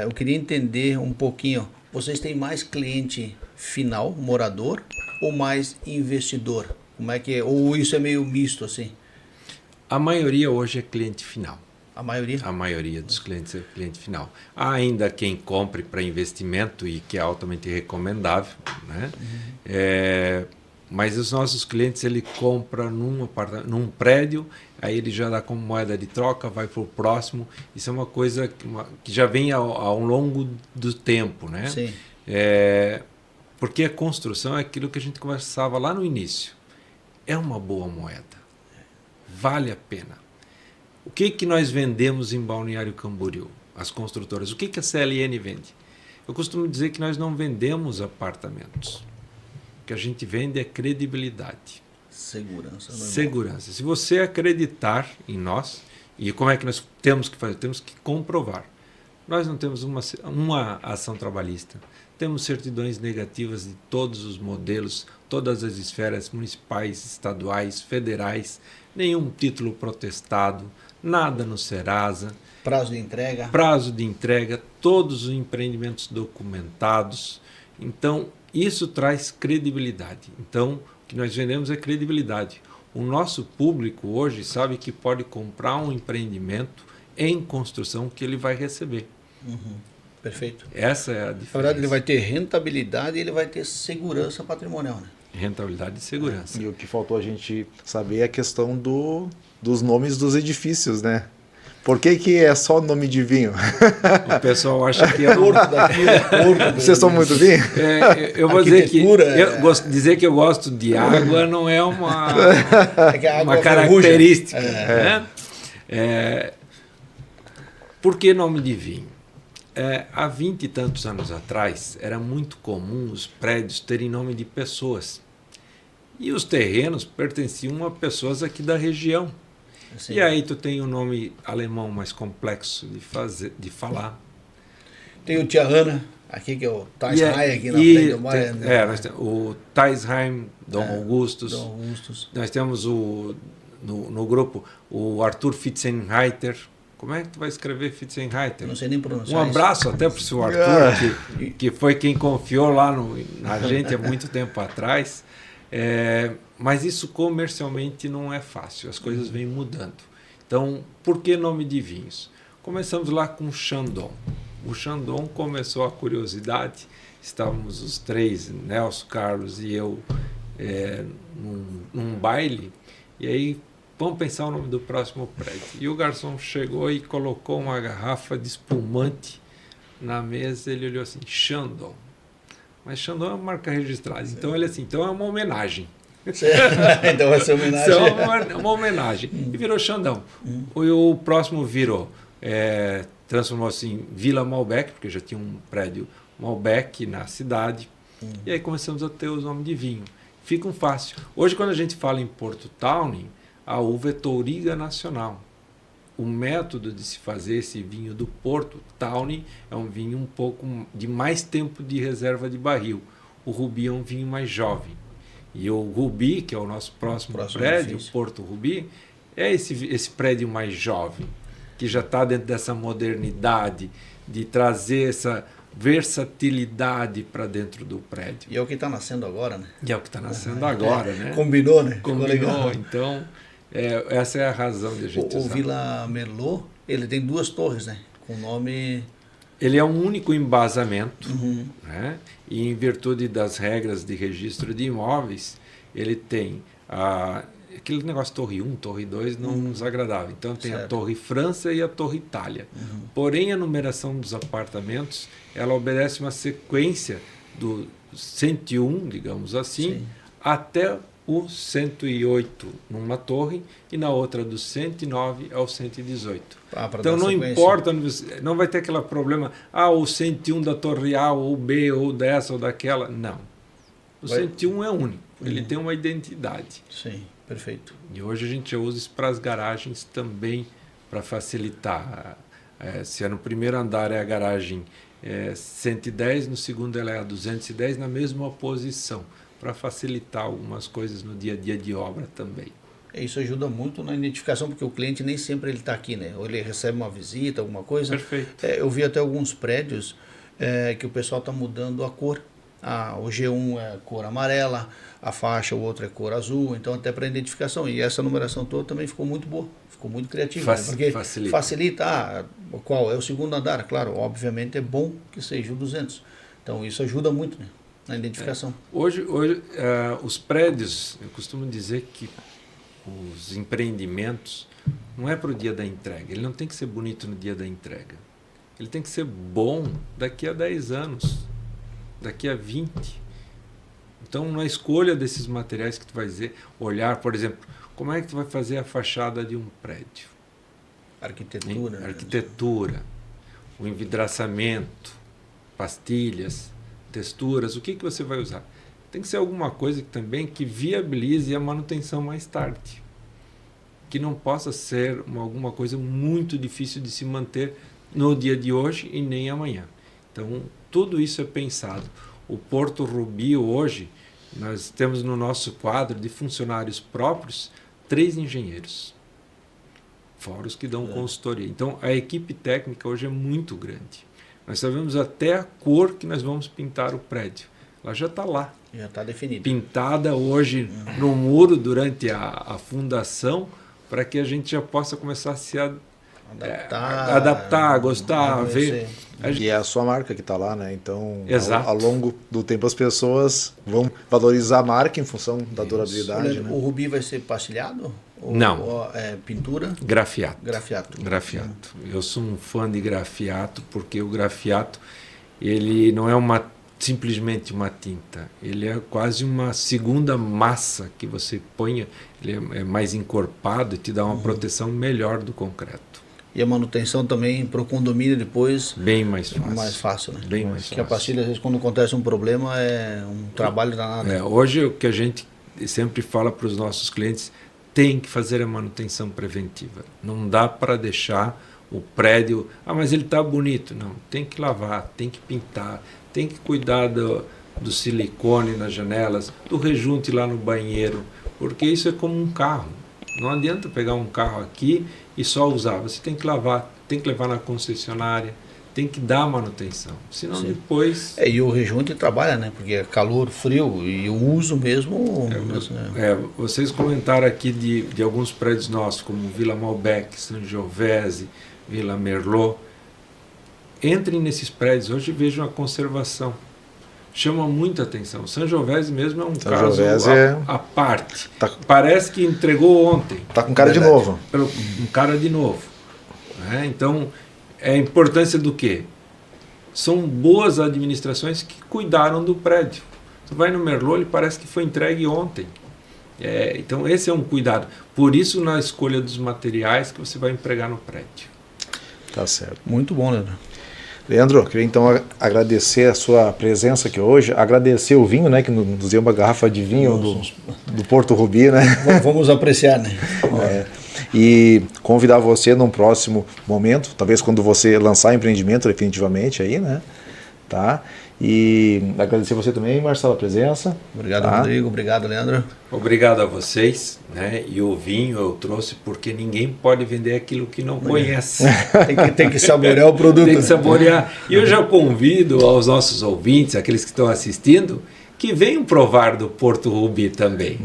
eu queria entender um pouquinho, vocês têm mais cliente final, morador, ou mais investidor? Como é que é? Ou isso é meio misto assim?
A maioria hoje é cliente final.
A maioria?
A maioria dos clientes é cliente final. Há ainda quem compre para investimento e que é altamente recomendável, né? Mas os nossos clientes, ele compra num prédio, aí ele já dá como moeda de troca, vai para o próximo. Isso é uma coisa que já vem ao longo do tempo, né?
Sim.
Porque a construção é aquilo que a gente conversava lá no início. É uma boa moeda. Vale a pena. O que nós vendemos em Balneário Camboriú? As construtoras. O que a CLN vende? Eu costumo dizer que nós não vendemos apartamentos. O que a gente vende é credibilidade.
Segurança.
Segurança. Se você acreditar em nós, e como é que nós temos que fazer? Temos que comprovar. Nós não temos uma ação trabalhista. Temos certidões negativas de todos os modelos, todas as esferas municipais, estaduais, federais, nenhum título protestado, nada no Serasa.
Prazo de entrega.
Prazo de entrega, todos os empreendimentos documentados. Então, isso traz credibilidade. Então, o que nós vendemos é credibilidade. O nosso público hoje sabe que pode comprar um empreendimento em construção que ele vai receber.
Perfeito.
Essa é a
Na
diferença.
verdade, ele vai ter rentabilidade e ele vai ter segurança patrimonial, né?
Rentabilidade e segurança.
E o que faltou a gente saber é a questão dos nomes dos edifícios, né? Por que é só nome de vinho?
O pessoal acha que é
Porto daqui, Porto.
Vocês são muito vinho?
eu vou dizer que
Arquitetura,
dizer que eu gosto de água não é uma
É que a água
uma
ferruja.
característica. Né? Por que nome de vinho? Há 20 e tantos anos atrás, era muito comum os prédios terem nome de pessoas. E os terrenos pertenciam a pessoas aqui da região.
Sim.
E aí tu tem o nome alemão mais complexo de falar.
Tem o Tia Ana, aqui que é o Taisheim, aqui na frente do mar.
Nós temos o Taisheim, Dom Augustus.
Dom Augustus.
Nós temos no grupo o Arthur Fitzenreiter. Como é que tu vai escrever Fitzenreiter?
Não sei nem pronunciar.
Um abraço até para o seu Arthur, que foi quem confiou lá na gente há muito tempo atrás. Mas isso comercialmente não é fácil, as coisas vêm mudando. Então, por que nome de vinhos? Começamos lá com o Chandon. O Chandon começou a curiosidade, estávamos os três, Nelson, Carlos e eu, num baile, e aí vamos pensar o nome do próximo prédio. E o garçom chegou e colocou uma garrafa de espumante na mesa, ele olhou assim, Chandon. Mas Chandon é uma marca registrada, então ele assim, então é uma homenagem.
Então vai ser homenagem.
Então, uma homenagem. E virou Xandão. O próximo virou, transformou-se em Vila Malbec, porque já tinha um prédio Malbec na cidade. E aí começamos a ter os nomes de vinho. Ficam fácil. Hoje, quando a gente fala em Porto Tawny, a uva é Touriga Nacional. O método de se fazer esse vinho do Porto Tawny é um vinho um pouco de mais tempo de reserva de barril. O Rubi é um vinho mais jovem. E o Rubi, que é o nosso próximo prédio, o Porto Rubi, é esse prédio mais jovem, que já está dentro dessa modernidade, de trazer essa versatilidade para dentro do prédio.
E é o que está nascendo agora, né?
E é o que está nascendo agora, né?
Combinou, né?
Combinou, então, essa é a razão de a gente
O
usar.
Vila Merlot, ele tem 2 torres, né? Com nome...
Ele é um único embasamento, né? E em virtude das regras de registro de imóveis, ele tem aquele negócio Torre 1, Torre 2 não nos agradava. Então tem a Torre França e a Torre Itália. Porém, a numeração dos apartamentos, ela obedece uma sequência do 101, digamos assim, até o 108 numa torre e na outra do 109 ao 118. Então não importa, não vai ter aquele problema, o 101 da torre A ou B ou dessa ou daquela. Não. O 101 é único, ele tem uma identidade.
Sim, perfeito.
E hoje a gente usa isso para as garagens também, para facilitar. Se no primeiro andar é a garagem 110, no segundo ela é a 210, na mesma posição, para facilitar algumas coisas no dia a dia de obra também.
Isso ajuda muito na identificação, porque o cliente nem sempre ele está aqui, né? Ou ele recebe uma visita, alguma coisa.
Perfeito.
Eu vi até alguns prédios que o pessoal está mudando a cor. O G1 é cor amarela, a faixa, o outro é cor azul, então até para identificação. E essa numeração toda também ficou muito boa, ficou muito criativa. Porque facilita. Qual? É o segundo andar, claro, obviamente é bom que seja o 200. Então isso ajuda muito, né? Na identificação.
Hoje os prédios, eu costumo dizer que os empreendimentos não é para o dia da entrega. Ele não tem que ser bonito no dia da entrega. Ele tem que ser bom daqui a 10 anos, daqui a 20. Então, na escolha desses materiais que tu vai dizer, olhar, por exemplo, como é que tu vai fazer a fachada de um prédio?
Arquitetura.
Arquitetura, o envidraçamento, pastilhas, texturas, o que você vai usar? Tem que ser alguma coisa que viabilize a manutenção mais tarde. Que não possa ser alguma coisa muito difícil de se manter no dia de hoje e nem amanhã. Então, tudo isso é pensado. O Porto Rubi hoje, nós temos no nosso quadro de funcionários próprios 3 engenheiros. Fora os que dão consultoria. Então, a equipe técnica hoje é muito grande. Nós sabemos até a cor que nós vamos pintar o prédio. ela já está lá.
Já está definido.
Pintada hoje no muro durante a fundação, para que a gente já possa começar a se adaptar, gostar, ver.
E é a sua marca que está lá, né? Então,
Exato.
ao longo do tempo, as pessoas vão valorizar a marca em função da durabilidade. Né?
O rubi vai ser pastelhado?
Não.
Ou pintura?
Grafiato.
Grafiato.
Grafiato. Eu sou um fã de grafiato, porque o grafiato ele não é simplesmente uma tinta. Ele é quase uma segunda massa que você põe, ele é mais encorpado e te dá uma proteção melhor do concreto.
E a manutenção também para o condomínio depois...
Bem mais fácil.
Mais fácil, né?
Bem mais
Porque
fácil.
a pastilha, às vezes, quando acontece um problema, é um trabalho danado.
Hoje, o que a gente sempre fala para os nossos clientes, tem que fazer a manutenção preventiva. Não dá para deixar o prédio... mas ele está bonito. Não, tem que lavar, tem que pintar, tem que cuidar do silicone nas janelas, do rejunte lá no banheiro, porque isso é como um carro. Não adianta pegar um carro aqui e só usar. Você tem que lavar, tem que levar na concessionária, tem que dar manutenção. Senão Sim. depois...
E o rejunte trabalha, né? Porque é calor, frio e o uso mesmo...
Vocês comentaram aqui de alguns prédios nossos, como Vila Malbec, Sangiovese, Vila Merlot. Entrem nesses prédios hoje e vejam a conservação. Chama muita atenção. Sangiovese mesmo é um caso à parte. Parece que entregou ontem.
Está com cara de novo.
Um cara de novo. Então, é a importância do quê? São boas administrações que cuidaram do prédio. Você vai no Merlot, ele parece que foi entregue ontem. Então, esse é um cuidado. Por isso, na escolha dos materiais que você vai empregar no prédio.
Tá certo.
Muito bom, Leandro.
Leandro, queria então agradecer a sua presença aqui hoje, agradecer o vinho, né, que nos deu uma garrafa de vinho do Porto Rubi, né?
Vamos apreciar, né?
E convidar você num próximo momento, talvez quando você lançar empreendimento definitivamente aí, né? Tá? E agradecer você também, Marcelo, a presença.
Obrigado, Rodrigo. Obrigado, Leandro.
Obrigado a vocês, né? E o vinho eu trouxe porque ninguém pode vender aquilo que não conhece.
Tem que saborear o produto.
Tem que saborear. E eu já convido aos nossos ouvintes, aqueles que estão assistindo, que venham provar do Porto Rubi também.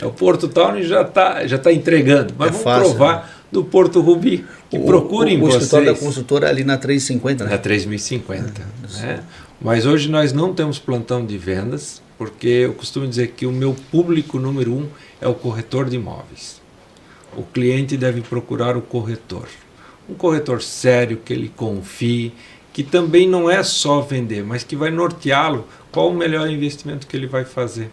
O Porto Town já tá entregando, mas vamos fácil, provar do Porto Rubi. Que procurem vocês. O
escritório da consultora é ali na 350, né?
Na 3050. Né? Mas hoje nós não temos plantão de vendas, porque eu costumo dizer que o meu público número 1 é o corretor de imóveis. O cliente deve procurar o corretor. Um corretor sério, que ele confie, que também não é só vender, mas que vai norteá-lo qual o melhor investimento que ele vai fazer.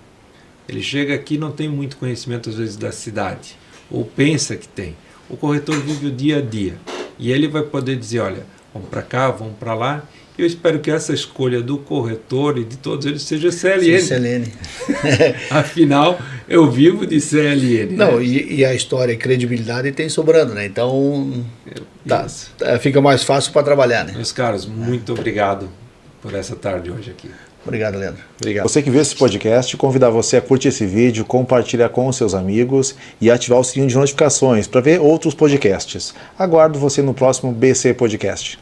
Ele chega aqui e não tem muito conhecimento, às vezes, da cidade, ou pensa que tem. O corretor vive o dia a dia e ele vai poder dizer, olha, vamos para cá, vamos para lá. Eu espero que essa escolha do corretor e de todos eles seja CLN.
Sim, CLN.
Afinal, eu vivo de CLN.
Não, né? e a história e credibilidade tem sobrando, né? Então, fica mais fácil para trabalhar, né?
Meus caros, muito obrigado por essa tarde hoje aqui.
Obrigado, Leandro.
Obrigado. Você que viu esse podcast, convidar você a curtir esse vídeo, compartilhar com os seus amigos e ativar o sininho de notificações para ver outros podcasts. Aguardo você no próximo BC Podcast.